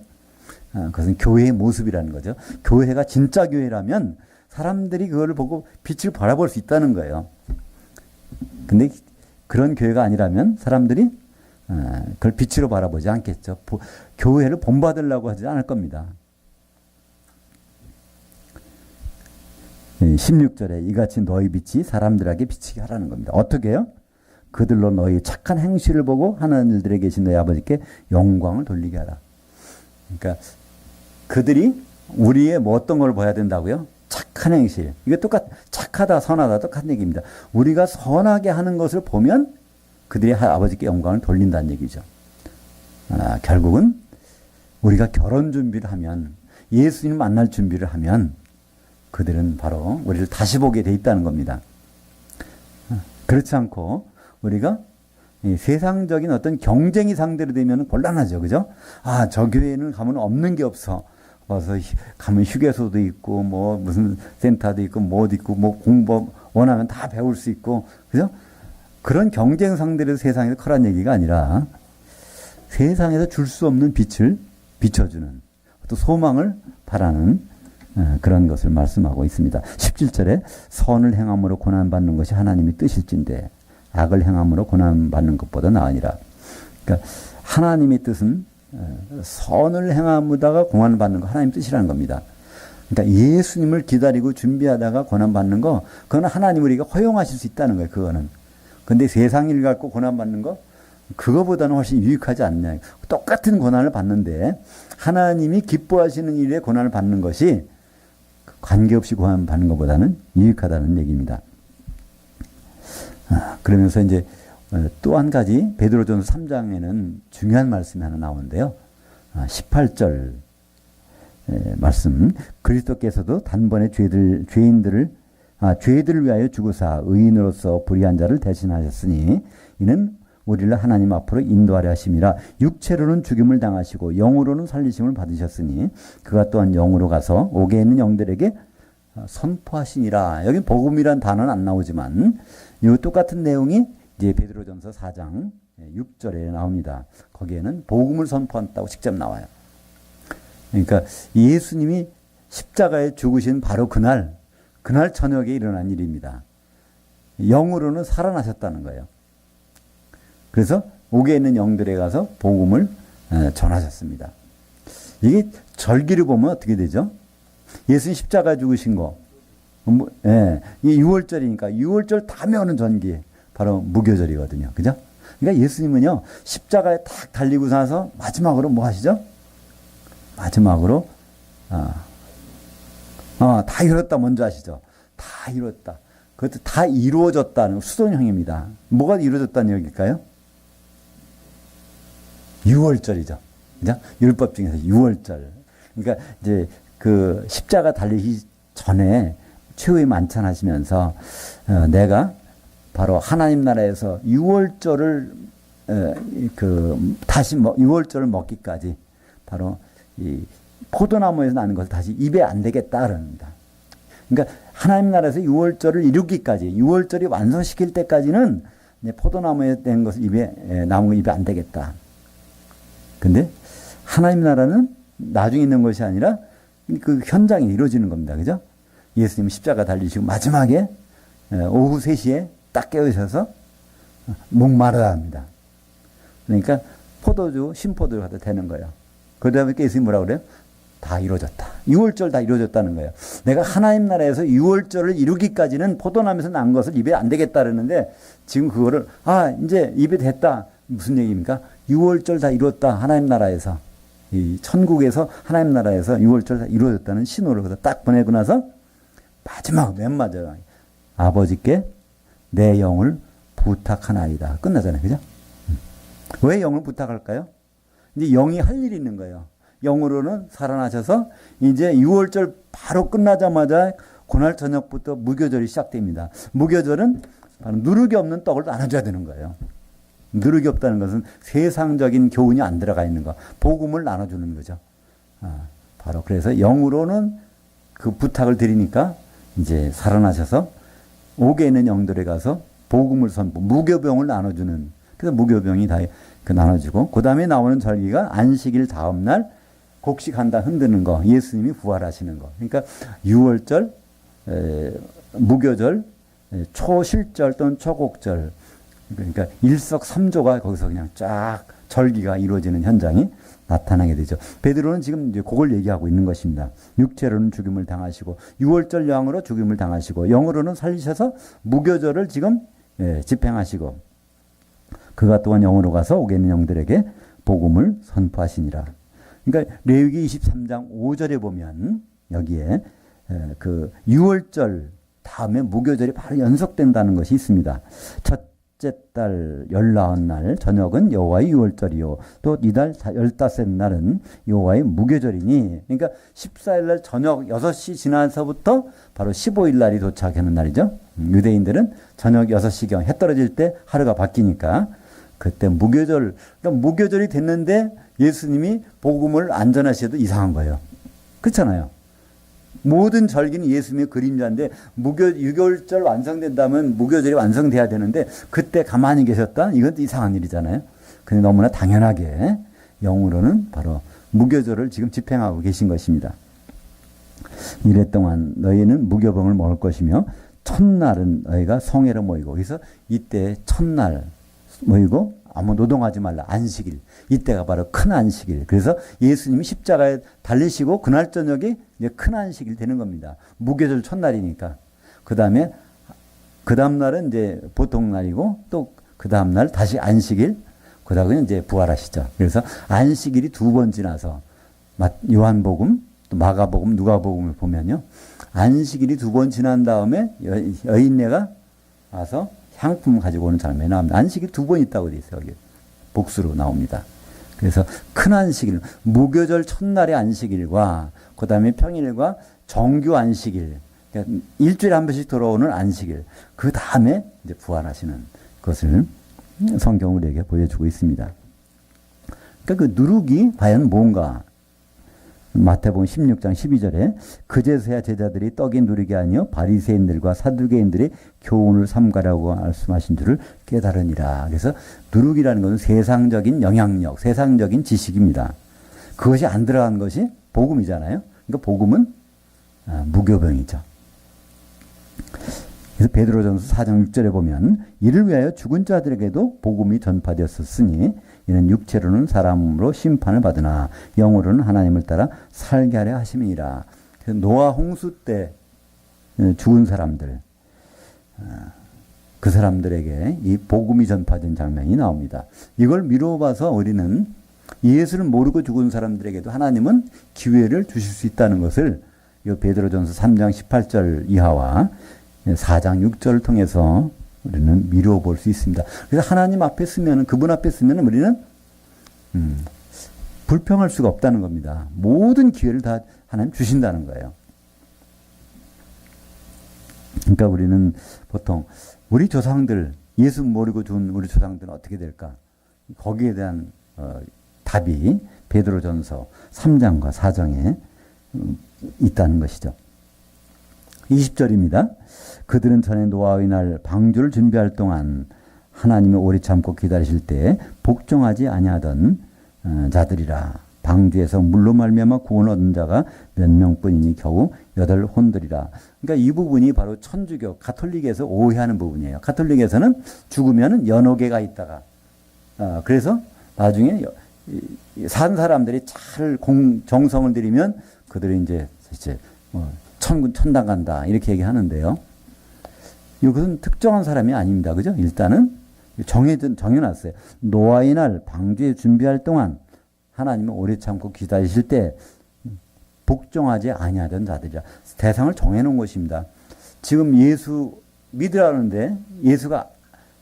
그것은 교회의 모습이라는 거죠. 교회가 진짜 교회라면 사람들이 그걸 보고 빛을 바라볼 수 있다는 거예요. 근데 그런 교회가 아니라면 사람들이 그걸 빛으로 바라보지 않겠죠. 교회를 본받으려고 하지 않을 겁니다. 16절에 이같이 너희 빛이 사람들에게 비치게 하라는 겁니다. 어떻게 해요? 그들로 너희 착한 행실을 보고 하나님들에 계신 너희 아버지께 영광을 돌리게 하라. 그러니까 그들이 우리의 뭐 어떤 걸 봐야 된다고요? 착한 행실. 이게 착하다, 선하다 똑같은 얘기입니다. 우리가 선하게 하는 것을 보면 그들이 아버지께 영광을 돌린다는 얘기죠. 결국은 우리가 결혼 준비를 하면 예수님 만날 준비를 하면 그들은 바로 우리를 다시 보게 돼 있다는 겁니다. 그렇지 않고 우리가 세상적인 어떤 경쟁이 상대로 되면 곤란하죠. 그죠? 저 교회는 가면 없는 게 없어. 와서 가면 휴게소도 있고, 뭐, 무슨 센터도 있고, 뭐도 있고, 뭐 공부 원하면 다 배울 수 있고, 그죠? 그런 경쟁 상대로 세상에서 커란 얘기가 아니라 세상에서 줄 수 없는 빛을 비춰주는 또 소망을 바라는 그런 것을 말씀하고 있습니다. 17절에 선을 행함으로 고난받는 것이 하나님의 뜻일진데 악을 행함으로 고난받는 것보다 나으니라. 그러니까 하나님의 뜻은 선을 행함으로다가 고난받는 거 하나님 뜻이라는 겁니다. 그러니까 예수님을 기다리고 준비하다가 고난받는 거 그건 하나님 우리가 허용하실 수 있다는 거예요. 그거는. 근데 세상 일 갖고 고난받는 거 그거보다는 훨씬 유익하지 않냐. 똑같은 고난을 받는데 하나님이 기뻐하시는 일에 고난을 받는 것이 관계없이 고난받는 것보다는 유익하다는 얘기입니다. 그러면서 이제 또 한 가지 베드로전서 3장에는 중요한 말씀이 하나 나오는데요. 18절 말씀. 그리스도께서도 단번에 죄인들을 위하여 죽으사 의인으로서 불의한 자를 대신하셨으니 이는 우리를 하나님 앞으로 인도하려 하심이라. 육체로는 죽임을 당하시고 영으로는 살리심을 받으셨으니 그가 또한 영으로 가서 옥에 있는 영들에게 선포하시니라. 여기 복음이란 단어는 안 나오지만 이 똑같은 내용이 이제 베드로전서 4장 6절에 나옵니다. 거기에는 복음을 선포한다고 직접 나와요. 그러니까 예수님이 십자가에 죽으신 바로 그날 저녁에 일어난 일입니다. 영으로는 살아나셨다는 거예요. 그래서 옥에 있는 영들에 가서 복음을 전하셨습니다. 이게 절기를 보면 어떻게 되죠? 예수님 십자가 죽으신 거, 이게 6월절이니까 6월절 다음에 오는 전기, 바로 무교절이거든요. 그죠? 그러니까 예수님은요, 십자가에 탁 달리고 나서 마지막으로 뭐 하시죠? 마지막으로, 다 이뤘다 먼저 하시죠. 다 이뤘다. 그것도 다 이루어졌다는 수동형입니다. 뭐가 이루어졌다는 얘기일까요? 6월절이죠. 그죠? 율법 중에서 6월절. 그러니까 이제 그 십자가 달리기 전에 최후의 만찬하시면서 내가 바로 하나님 나라에서 6월절을 다시 6월절을 먹기까지 바로 이 포도나무에서 나는 것을 다시 입에 안 되겠다 그럽니다. 그러니까 하나님 나라에서 6월절을 이루기까지 6월절이 완성시킬 때까지는 포도나무에 된 것을 입에 남은 거 입에 안 되겠다. 근데 하나님 나라는 나중에 있는 것이 아니라 그 현장에 이루어지는 겁니다. 그죠? 예수님 십자가 달리시고 마지막에 오후 3시에 딱 깨우셔서 목마르다 합니다. 그러니까 포도주, 신포도를 갖다 대는 거예요. 그 다음에 예수님이 뭐라고 그래요? 다 이루어졌다. 6월절 다 이루어졌다는 거예요. 내가 하나님 나라에서 6월절을 이루기까지는 포도나무에서 난 것을 입에 안 되겠다 그러는데 지금 그거를 이제 입에 됐다. 무슨 얘기입니까? 6월절 다 이루었다. 하나님 나라에서. 이 천국에서 하나님 나라에서 6월절 다 이루어졌다는 신호를 딱 보내고 나서 마지막 맨 마지막 아버지께 내 영을 부탁하나이다. 끝나잖아요. 그죠? 왜 영을 부탁할까요? 이제 영이 할 일이 있는 거예요. 영으로는 살아나셔서 이제 6월절 바로 끝나자마자 그날 저녁부터 무교절이 시작됩니다. 무교절은 바로 누룩이 없는 떡을 나눠줘야 되는 거예요. 누룩이 없다는 것은 세상적인 교훈이 안 들어가 있는 거. 복음을 나눠주는 거죠. 바로 그래서 영으로는 그 부탁을 드리니까 이제 살아나셔서 옥에 있는 영들에 가서 복음을 선포, 무교병을 나눠주는. 그래서 무교병이 다 나눠주고 그 다음에 나오는 절기가 안식일 다음날 곡식한다 흔드는 거. 예수님이 부활하시는 거. 그러니까 6월절, 무교절, 초실절 또는 초곡절. 그러니까 일석삼조가 거기서 그냥 쫙 절기가 이루어지는 현장이 나타나게 되죠. 베드로는 지금 이제 그걸 얘기하고 있는 것입니다. 육체로는 죽임을 당하시고 6월절 영으로 죽임을 당하시고 영으로는 살리셔서 무교절을 지금 집행하시고 그가 또한 영으로 가서 옥에 있는 영들에게 복음을 선포하시니라. 그러니까 레위기 23장 5절에 보면 여기에 그 6월절 다음에 무교절이 바로 연속된다는 것이 있습니다. 첫째 달 19날 저녁은 여호와의 6월절이요. 또 이달 15날은 여호와의 무교절이니. 그러니까 14일 날 저녁 6시 지나서부터 바로 15일 날이 도착하는 날이죠. 유대인들은 저녁 6시경 해 떨어질 때 하루가 바뀌니까 그때 무교절, 그러니까 무교절이 됐는데 예수님이 복음을 안 전하셔도 이상한 거예요. 그렇잖아요. 모든 절기는 예수님의 그림자인데 6월절 완성된다면 무교절이 완성돼야 되는데 그때 가만히 계셨다? 이건 이상한 일이잖아요. 근데 너무나 당연하게 영으로는 바로 무교절을 지금 집행하고 계신 것입니다. 이래 동안 너희는 무교병을 먹을 것이며 첫날은 너희가 성회로 모이고 그래서 이때 첫날 모이고 아무 노동하지 말라. 안식일. 이때가 바로 큰 안식일. 그래서 예수님이 십자가에 달리시고 그날 저녁이 이제 큰 안식일 되는 겁니다. 무교절 첫날이니까. 그 다음에 그 다음 날은 이제 보통 날이고 또 그 다음 날 다시 안식일. 그 다음에 이제 부활하시죠. 그래서 안식일이 2번 지나서 요한복음, 또 마가복음, 누가복음을 보면요. 안식일이 2번 지난 다음에 여인네가 와서 향품 가지고 오는 장면이 나옵니다. 안식이 2번 있다고 돼 있어요. 여기 복수로 나옵니다. 그래서 큰 안식일, 무교절 첫날의 안식일과 그 다음에 평일과 정규 안식일, 그러니까 일주일에 한 번씩 돌아오는 안식일, 그 다음에 이제 부활하시는 것을 성경은 우리에게 보여주고 있습니다. 그러니까 그 누룩이 과연 뭔가? 마태복음 16장 12절에 그제서야 제자들이 떡이 누룩이 아니요 바리새인들과 사두개인들의 교훈을 삼가라고 말씀하신 줄을 깨달으니라. 그래서 누룩이라는 것은 세상적인 영향력, 세상적인 지식입니다. 그것이 안 들어간 것이 복음이잖아요. 그러니까 복음은 무교병이죠. 그래서 베드로전서 4장 6절에 보면 이를 위하여 죽은 자들에게도 복음이 전파되었으니 이는 육체로는 사람으로 심판을 받으나 영으로는 하나님을 따라 살게 하려 하심이니라. 그래서 노아 홍수 때 죽은 사람들, 그 사람들에게 이 복음이 전파된 장면이 나옵니다. 이걸 미루어 봐서 우리는 예수를 모르고 죽은 사람들에게도 하나님은 기회를 주실 수 있다는 것을 이 베드로전서 3장 18절 이하와 4장 6절을 통해서 우리는 미루어 볼 수 있습니다. 그래서 하나님 앞에 쓰면, 그분 앞에 쓰면 우리는 불평할 수가 없다는 겁니다. 모든 기회를 다 하나님 주신다는 거예요. 그러니까 우리는 보통 우리 조상들, 예수 모르고 죽은 우리 조상들은 어떻게 될까? 거기에 대한 답이 베드로전서 3장과 4장에 있다는 것이죠. 20절입니다. 그들은 전에 노아의 날 방주를 준비할 동안 하나님이 오래 참고 기다리실 때 복종하지 아니하던 자들이라. 방주에서 물로 말미암아 구원 얻은 자가 몇 명뿐이니 겨우 8혼들이라. 그러니까 이 부분이 바로 천주교 가톨릭에서 오해하는 부분이에요. 가톨릭에서는 죽으면 연옥에가 있다가 그래서 나중에 산 사람들이 잘 정성을 들이면 그들이 이제 천당 간다 이렇게 얘기하는데요. 이것은 특정한 사람이 아닙니다. 그죠? 일단은 정해놨어요. 노아의 날 방주에 준비할 동안 하나님은 오래 참고 기다리실 때 복종하지 아니하던 자들이라. 대상을 정해놓은 것입니다. 지금 예수 믿으라는데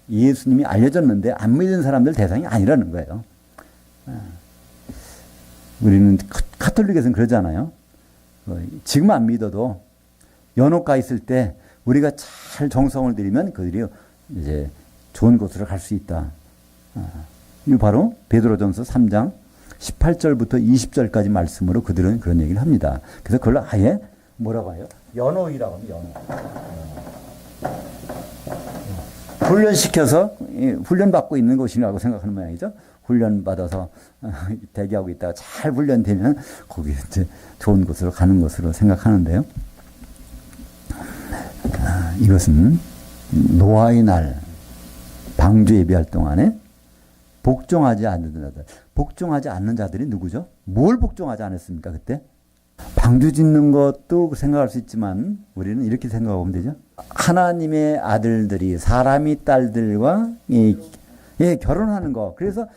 예수님이 알려졌는데 안 믿은 사람들 대상이 아니라는 거예요. 우리는 가톨릭에서는 그러잖아요. 지금 안 믿어도 연옥 가 있을 때 우리가 잘 정성을 들이면 그들이 이제 좋은 곳으로 갈 수 있다. 이 바로 베드로전서 3장 18절부터 20절까지 말씀으로 그들은 그런 얘기를 합니다. 그래서 그걸 아예 뭐라고 해요? 연옥이라고 합니다. 연옥. 훈련시켜서 훈련받고 있는 곳이라고 생각하는 모양이죠. 훈련받아서 대기하고 있다가 잘 훈련되면 거기 이제 좋은 곳으로 가는 것으로 생각하는데요. 이것은 노아의 날 방주 예비할 동안에 복종하지 않는 자들. 복종하지 않는 자들이 누구죠? 뭘 복종하지 않았습니까? 그때? 방주 짓는 것도 생각할 수 있지만 우리는 이렇게 생각하면 되죠. 하나님의 아들들이 사람의 딸들과 결혼하는 거. 그래서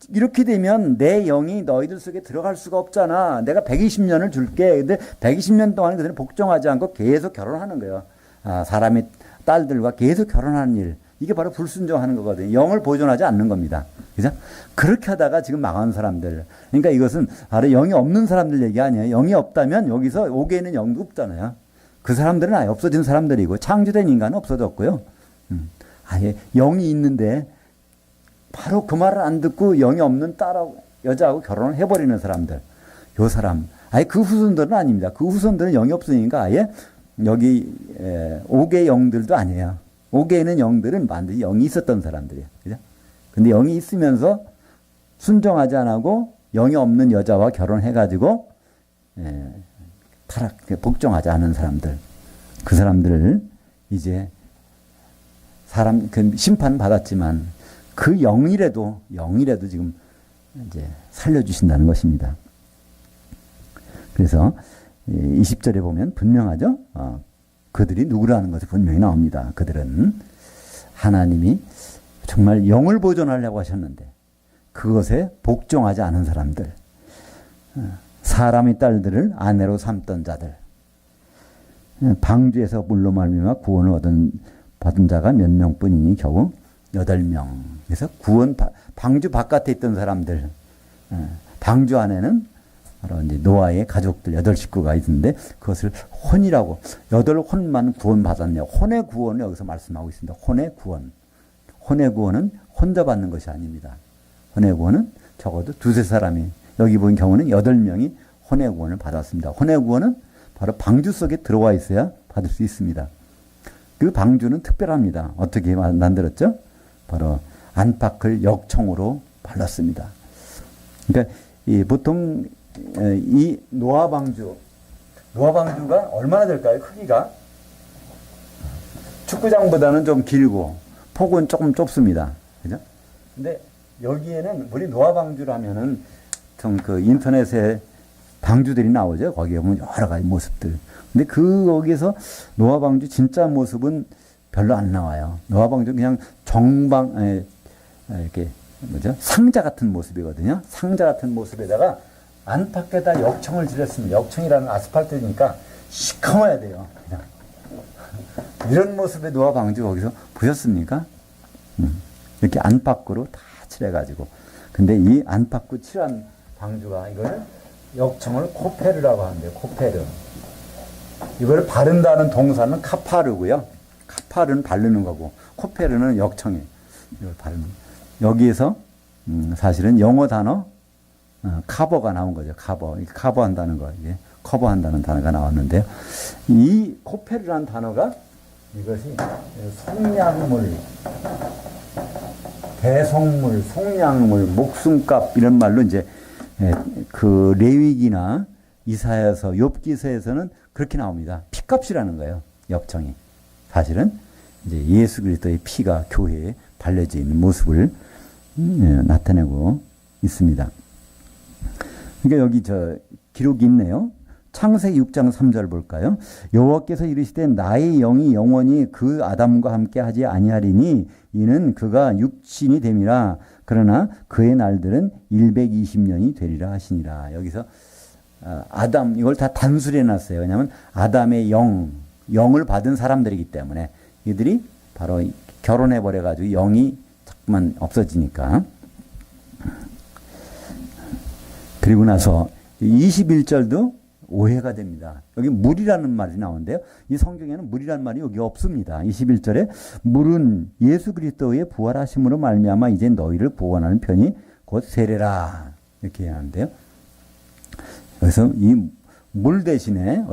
이렇게 되면 내 영이 너희들 속에 들어갈 수가 없잖아. 내가 120년을 줄게. 근데 120년 동안 그들은 복종하지 않고 계속 결혼하는 거예요. 사람의 딸들과 계속 결혼하는 일. 이게 바로 불순종하는 거거든요. 영을 보존하지 않는 겁니다. 그죠? 그렇게 하다가 지금 망한 사람들. 그러니까 이것은 바로 영이 없는 사람들 얘기 아니에요. 영이 없다면 여기서 옥에 있는 영도 없잖아요. 그 사람들은 아예 없어진 사람들이고 창조된 인간은 없어졌고요. 아예 영이 있는데 바로 그 말을 안 듣고 영이 없는 딸하고 여자하고 결혼을 해버리는 사람들. 요 사람. 아예 그 후손들은 아닙니다. 그 후손들은 영이 없으니까 아예 여기 옥의 영들도 아니에요. 옥에 있는 영들은 반드시 영이 있었던 사람들이에요. 그죠? 근데 영이 있으면서 순종하지 않고 영이 없는 여자와 결혼해가지고 복종하지 않은 사람들. 그 사람들을 이제 심판 받았지만 그 영이라도 지금 이제 살려주신다는 것입니다. 그래서 20절에 보면 분명하죠. 그들이 누구라는 것이 분명히 나옵니다. 그들은 하나님이 정말 영을 보존하려고 하셨는데 그것에 복종하지 않은 사람들, 사람의 딸들을 아내로 삼던 자들, 방주에서 물로 말미암아 구원을 받은 자가 몇 명뿐이니 겨우 8명. 그래서 방주 바깥에 있던 사람들, 방주 안에는 바로 이제 노아의 가족들 8식구가 있는데 그것을 혼이라고 8혼만 구원받았냐. 혼의 구원을 여기서 말씀하고 있습니다. 혼의 구원. 혼의 구원은 혼자 받는 것이 아닙니다. 혼의 구원은 적어도 2-3사람이 여기 본 경우는 8명이 혼의 구원을 받았습니다. 혼의 구원은 바로 방주 속에 들어와 있어야 받을 수 있습니다. 그 방주는 특별합니다. 어떻게 만들었죠? 바로 안팎을 역청으로 발랐습니다. 그러니까 보통 이 노아 방주가 얼마나 될까요? 크기가 축구장보다는 좀 길고 폭은 조금 좁습니다. 그죠? 근데 여기에는 우리 노아 방주라면은 좀 그 인터넷에 방주들이 나오죠. 거기에 보면 여러 가지 모습들. 근데 거기서 노아 방주 진짜 모습은 별로 안 나와요. 노아 방주 그냥 이렇게 상자 같은 모습이거든요. 상자 같은 모습에다가 안팎에다 역청을 지렸습니다. 역청이라는 아스팔트니까 시커머야 돼요. 그냥. 이런 모습의 노아 방주 거기서 보셨습니까? 이렇게 안팎으로 다 칠해가지고. 근데 이 안팎으로 칠한 방주가 이거를 역청을 코페르라고 하는데요. 코페르. 이걸 바른다는 동사는 카파르고요. 카파르는 바르는 거고 코페르는 역청에 이걸 바르는. 여기에서 사실은 영어 단어 커버가 나온 거죠. 커버한다는 거, 이게 커버한다는 단어가 나왔는데요. 이 코페르라는 단어가 이것이 속량물, 대속물, 속량물, 목숨값 이런 말로 이제 그 레위기나 이사야서, 욥기서에서는 그렇게 나옵니다. 피값이라는 거예요. 역청이. 사실은 이제 예수 그리스도의 피가 교회에 발려져 있는 모습을 나타내고 있습니다. 그러니까 여기 기록이 있네요. 창세기 6장 3절 볼까요? 여호와께서 이르시되 나의 영이 영원히 그 아담과 함께 하지 아니하리니 이는 그가 육신이 됨이라. 그러나 그의 날들은 120년이 되리라 하시니라. 여기서 아담 이걸 다 단술해 놨어요. 왜냐하면 아담의 영을 받은 사람들이기 때문에 이들이 바로 결혼해 버려 가지고 영이 자꾸만 없어지니까. 그리고 나서 21절도 오해가 됩니다. 여기 물이라는 말이 나오는데요. 이 성경에는 물이라는 말이 여기 없습니다. 21절에 물은 예수 그리스도의 부활하심으로 말미암아 이제 너희를 구원하는 편이 곧 세례라 이렇게 하는데요. 그래서 이 물 대신에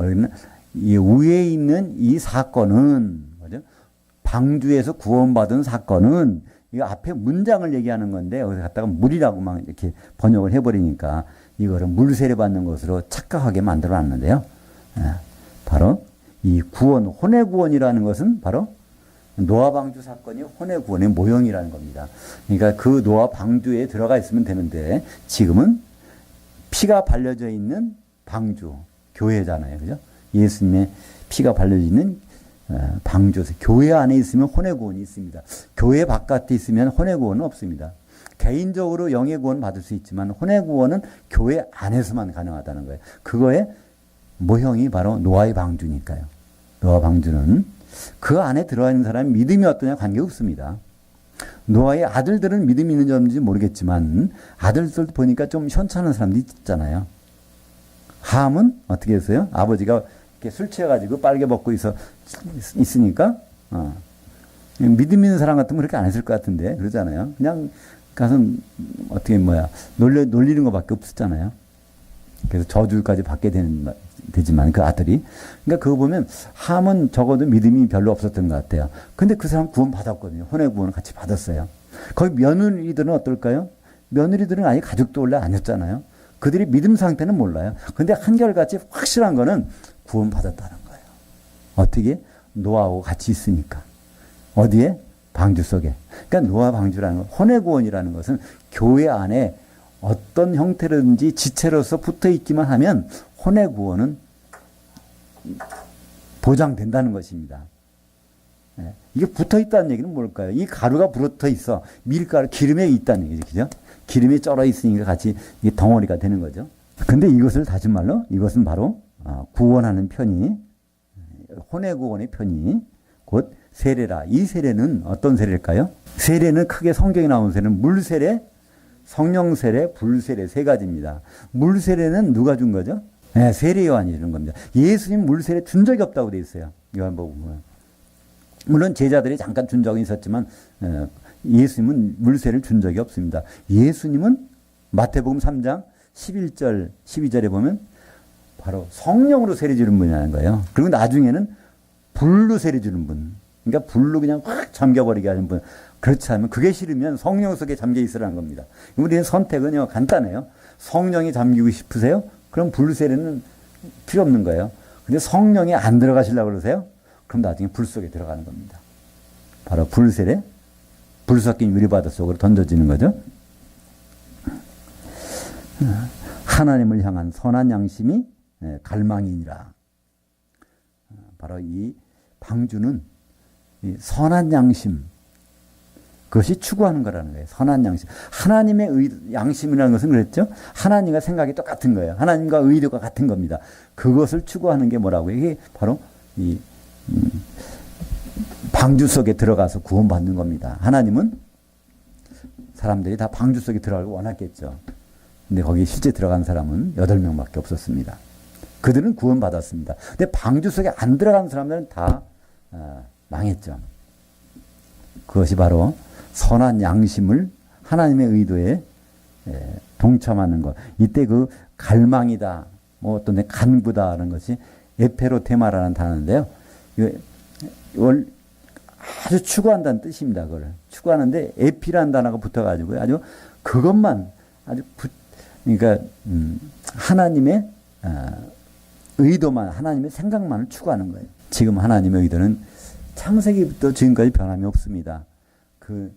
이 위에 있는 이 사건은 뭐죠? 방주에서 구원받은 사건은 이거 앞에 문장을 얘기하는 건데 여기서 갖다가 물이라고 막 이렇게 번역을 해버리니까 이거를 물 세례 받는 것으로 착각하게 만들어 놨는데요. 바로 이 구원, 혼의 구원이라는 것은 바로 노아 방주 사건이 혼의 구원의 모형이라는 겁니다. 그러니까 그 노아 방주에 들어가 있으면 되는데 지금은 피가 발려져 있는 방주, 교회잖아요. 그죠? 예수님의 피가 발려져 있는 방주, 교회 안에 있으면 혼의 구원이 있습니다. 교회 바깥에 있으면 혼의 구원은 없습니다. 개인적으로 영의 구원 받을 수 있지만 혼의 구원은 교회 안에서만 가능하다는 거예요. 그거의 모형이 바로 노아의 방주니까요. 노아 방주는 그 안에 들어와 있는 사람이 믿음이 어떠냐 관계없습니다. 노아의 아들들은 믿음이 있는지 없는지 모르겠지만 아들들 보니까 좀 현찮은 사람들이 있잖아요. 함은 어떻게 했어요? 아버지가 이렇게 술 취해가지고 빨개 벗고 있으니까 믿음 있는 사람 같으면 그렇게 안 했을 것 같은데 그러잖아요. 그냥 가서 어떻게 놀리는 것밖에 없었잖아요. 그래서 저주까지 받게 되지만 그 아들이. 그러니까 그거 보면 함은 적어도 믿음이 별로 없었던 것 같아요. 근데 그 사람 구원 받았거든요. 혼의 구원을 같이 받았어요. 거기 며느리들은 어떨까요? 며느리들은 아예 가족도 원래 아니었잖아요. 그들이 믿음 상태는 몰라요. 근데 한결같이 확실한 거는 구원 받았다는 거예요. 어떻게? 노아하고 같이 있으니까. 어디에? 방주 속에. 그러니까 노아 방주라는 건 혼의 구원이라는 것은 교회 안에 어떤 형태로든지 지체로서 붙어 있기만 하면 혼의 구원은 보장된다는 것입니다. 이게 붙어 있다는 얘기는 뭘까요? 이 가루가 붙어 있어. 밀가루, 기름에 있다는 얘기죠. 그죠? 기름이 쩔어 있으니까 같이 이게 덩어리가 되는 거죠. 근데 이것을 다시 말로 이것은 바로 구원하는 편이 혼의 구원의 편이 곧 세례라. 이 세례는 어떤 세례일까요? 세례는 크게 성경에 나온 세례는 물 세례, 성령 세례, 불 세례 세 가지입니다. 물 세례는 누가 준 거죠? 네, 세례 요한이 준 겁니다. 예수님 물 세례 준 적이 없다고 돼 있어요. 요한복음은. 물론 제자들이 잠깐 준 적이 있었지만 예수님은 물 세례를 준 적이 없습니다. 예수님은 마태복음 3장 11절, 12절에 보면 바로 성령으로 세례 주는 분이라는 거예요. 그리고 나중에는 불로 세례 주는 분. 그러니까 불로 그냥 확 잠겨버리게 하는 분. 그렇지 않으면 그게 싫으면 성령 속에 잠겨 있으라는 겁니다. 우리의 선택은요, 간단해요. 성령이 잠기고 싶으세요? 그럼 불 세례는 필요 없는 거예요. 근데 성령이 안 들어가시려고 그러세요? 그럼 나중에 불 속에 들어가는 겁니다. 바로 불 세례, 불 섞인 유리바다 속으로 던져지는 거죠. 하나님을 향한 선한 양심이 갈망이니라. 바로 이 방주는 이 선한 양심, 그것이 추구하는 거라는 거예요. 선한 양심. 하나님의 양심이라는 것은 그랬죠? 하나님과 생각이 똑같은 거예요. 하나님과 의도가 같은 겁니다. 그것을 추구하는 게 뭐라고요? 이게 바로 이 방주 속에 들어가서 구원받는 겁니다. 하나님은 사람들이 다 방주 속에 들어가길 원했겠죠. 근데 거기 실제 들어간 사람은 8명밖에 없었습니다. 그들은 구원받았습니다. 근데 방주 속에 안 들어간 사람들은 다 망했죠. 그것이 바로 선한 양심을 하나님의 의도에 동참하는 것. 이때 그 갈망이다, 뭐 어떤 데 간구다라는 것이 에페로테마라는 단어인데요. 이걸 아주 추구한다는 뜻입니다. 그걸 추구하는데 에피라는 단어가 붙어가지고 아주 그것만 아주 그러니까 하나님의 의도만, 하나님의 생각만을 추구하는 거예요. 지금 하나님의 의도는 창세기부터 지금까지 변함이 없습니다. 그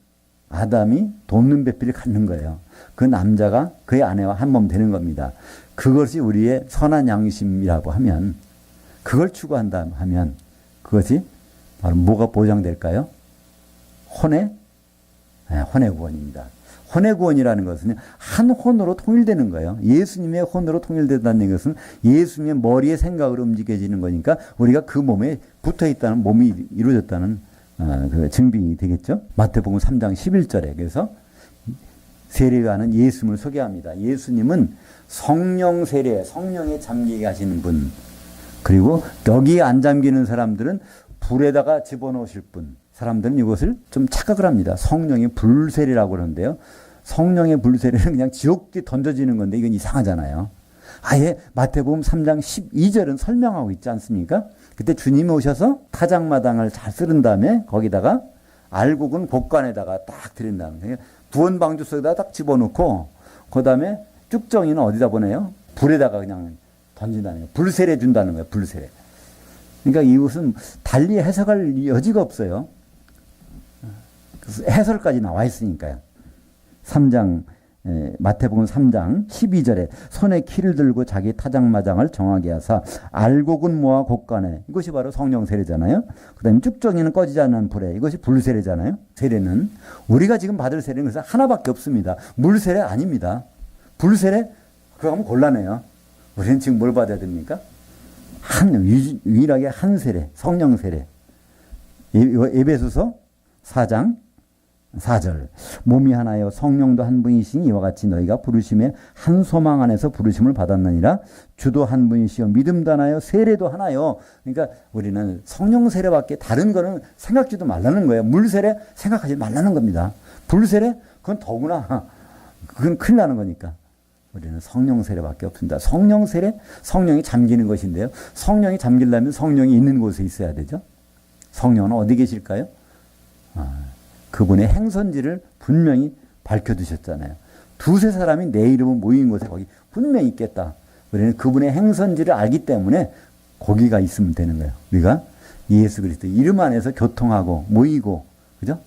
아담이 돕는 배필을 갖는 거예요. 그 남자가 그의 아내와 한 몸 되는 겁니다. 그것이 우리의 선한 양심이라고 하면, 그걸 추구한다 하면 그것이 바로 뭐가 보장될까요? 혼의 구원입니다. 혼의 구원이라는 것은 한 혼으로 통일되는 거예요. 예수님의 혼으로 통일된다는 것은 예수님의 머리의 생각으로 움직여지는 거니까 우리가 그 몸에 붙어있다는, 몸이 이루어졌다는 그 증빙이 되겠죠. 마태복음 3장 11절에 그래서 세례요한은 예수님을 소개합니다. 예수님은 성령 세례, 성령에 잠기게 하시는 분, 그리고 여기에 안 잠기는 사람들은 불에다가 집어넣으실 분. 사람들은 이것을 좀 착각을 합니다. 성령의 불세례라고 그러는데요. 성령의 불세례는 그냥 지옥에 던져지는 건데 이건 이상하잖아요. 아예 마태복음 3장 12절은 설명하고 있지 않습니까? 그때 주님이 오셔서 타작마당을 잘 쓸은 다음에 거기다가 알곡은 곡간에다가 딱 드린다는 거예요. 구원방주 속에다 딱 집어넣고 그 다음에 쭉정이는 어디다 보내요? 불에다가 그냥 던진다는 거예요. 불세례 준다는 거예요. 불세례. 그러니까 이것은 달리 해석할 여지가 없어요. 해설까지 나와 있으니까요. 3장 마태복음 3장 12절에 손에 키를 들고 자기 타작마당을 정하게 하사 알곡은 모아 곡간에, 이것이 바로 성령 세례잖아요. 그 다음에 쭉정이는 꺼지지 않는 불에, 이것이 불세례잖아요. 세례는 우리가 지금 받을 세례는 그래서 하나밖에 없습니다. 물세례 아닙니다. 불세례 그거 하면 곤란해요. 우리는 지금 뭘 받아야 됩니까? 유일하게 한 세례, 성령 세례. 에베소서 4장 4절. 몸이 하나요 성령도 한 분이시니 이와 같이 너희가 부르심에 한 소망 안에서 부르심을 받았느니라. 주도 한 분이시요 믿음도 하나요 세례도 하나요. 그러니까 우리는 성령 세례밖에 다른 거는 생각지도 말라는 거예요. 물 세례 생각하지 말라는 겁니다. 불 세례 그건 더구나 그건 큰일 나는 거니까. 우리는 성령 세례밖에 없습니다. 성령 세례, 성령이 잠기는 것인데요. 성령이 잠기려면 성령이 있는 곳에 있어야 되죠. 성령은 어디 계실까요? 그분의 행선지를 분명히 밝혀두셨잖아요. 두세 사람이 내 이름은 모인 곳에 거기 분명히 있겠다. 우리는 그분의 행선지를 알기 때문에 거기가 있으면 되는 거예요. 우리가 예수 그리스도 이름 안에서 교통하고 모이고, 그죠?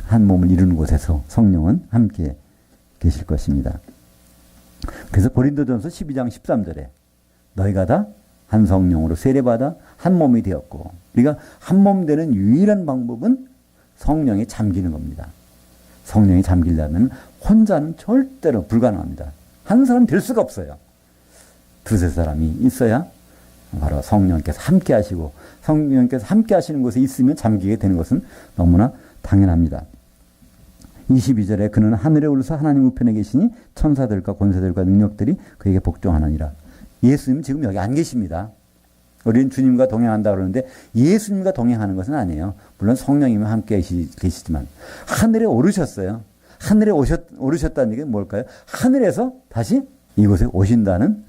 한 몸을 이루는 곳에서 성령은 함께 계실 것입니다. 그래서 고린도전서 12장 13절에 너희가 다 한 성령으로 세례받아 한 몸이 되었고, 우리가 한 몸 되는 유일한 방법은 성령에 잠기는 겁니다. 성령에 잠기려면 혼자는 절대로 불가능합니다. 한 사람 될 수가 없어요. 두세 사람이 있어야 바로 성령께서 함께 하시고, 성령께서 함께 하시는 곳에 있으면 잠기게 되는 것은 너무나 당연합니다. 22절에 그는 하늘에 올라서 하나님 우편에 계시니 천사들과 권세들과 능력들이 그에게 복종하느니라. 예수님 지금 여기 안 계십니다. 우리는 주님과 동행한다 그러는데 예수님과 동행하는 것은 아니에요. 물론 성령님이 함께 계시지만 하늘에 오르셨어요. 하늘에 오르셨다는 얘기는 뭘까요? 하늘에서 다시 이곳에 오신다는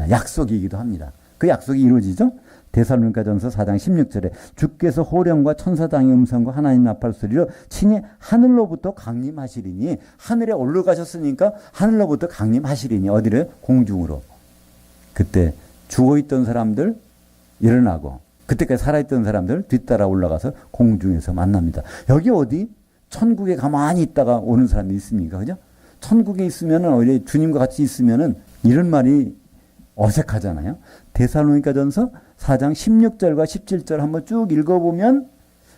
약속이기도 합니다. 그 약속이 이루어지죠. 데살로니가전서 4장 16절에 주께서 호령과 천사장의 음성과 하나님 나팔 소리로 친히 하늘로부터 강림하시리니, 하늘에 올라가셨으니까 하늘로부터 강림하시리니, 어디를? 공중으로. 그때 죽어있던 사람들 일어나고 그때까지 살아있던 사람들 뒤따라 올라가서 공중에서 만납니다. 여기 어디? 천국에 가만히 있다가 오는 사람이 있습니까? 그죠? 천국에 있으면은, 오히려 주님과 같이 있으면은 이런 말이 어색하잖아요. 데살로니가전서 4장 16절과 17절 한번 쭉 읽어보면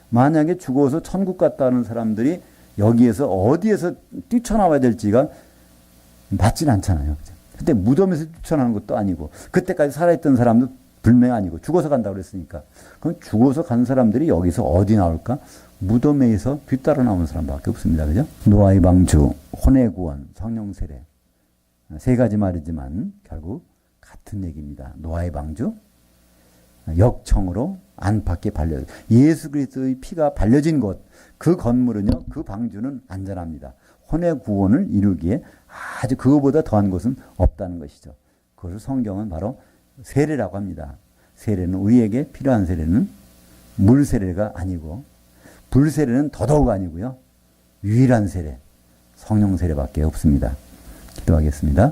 만약에 죽어서 천국 갔다 오는 사람들이 여기에서 어디에서 뛰쳐나와야 될지가 맞진 않잖아요. 그죠? 그때 무덤에서 뛰쳐나오는 것도 아니고 그때까지 살아있던 사람도 불명 아니고 죽어서 간다고 그랬으니까. 그럼 죽어서 간 사람들이 여기서 어디 나올까? 무덤에서 뒤따라 나오는 사람밖에 없습니다. 그죠? 노아의 방주, 혼의 구원, 성령 세례. 세 가지 말이지만 결국 같은 얘기입니다. 노아의 방주, 역청으로 안팎에 발려 예수 그리스도의 피가 발려진 곳, 그 건물은요, 그 방주는 안전합니다. 혼의 구원을 이루기에 아주 그거보다 더한 것은 없다는 것이죠. 그것을 성경은 바로 세례라고 합니다. 세례는, 우리에게 필요한 세례는 물 세례가 아니고 불 세례는 더더욱 아니고요. 유일한 세례, 성령 세례밖에 없습니다. 기도하겠습니다.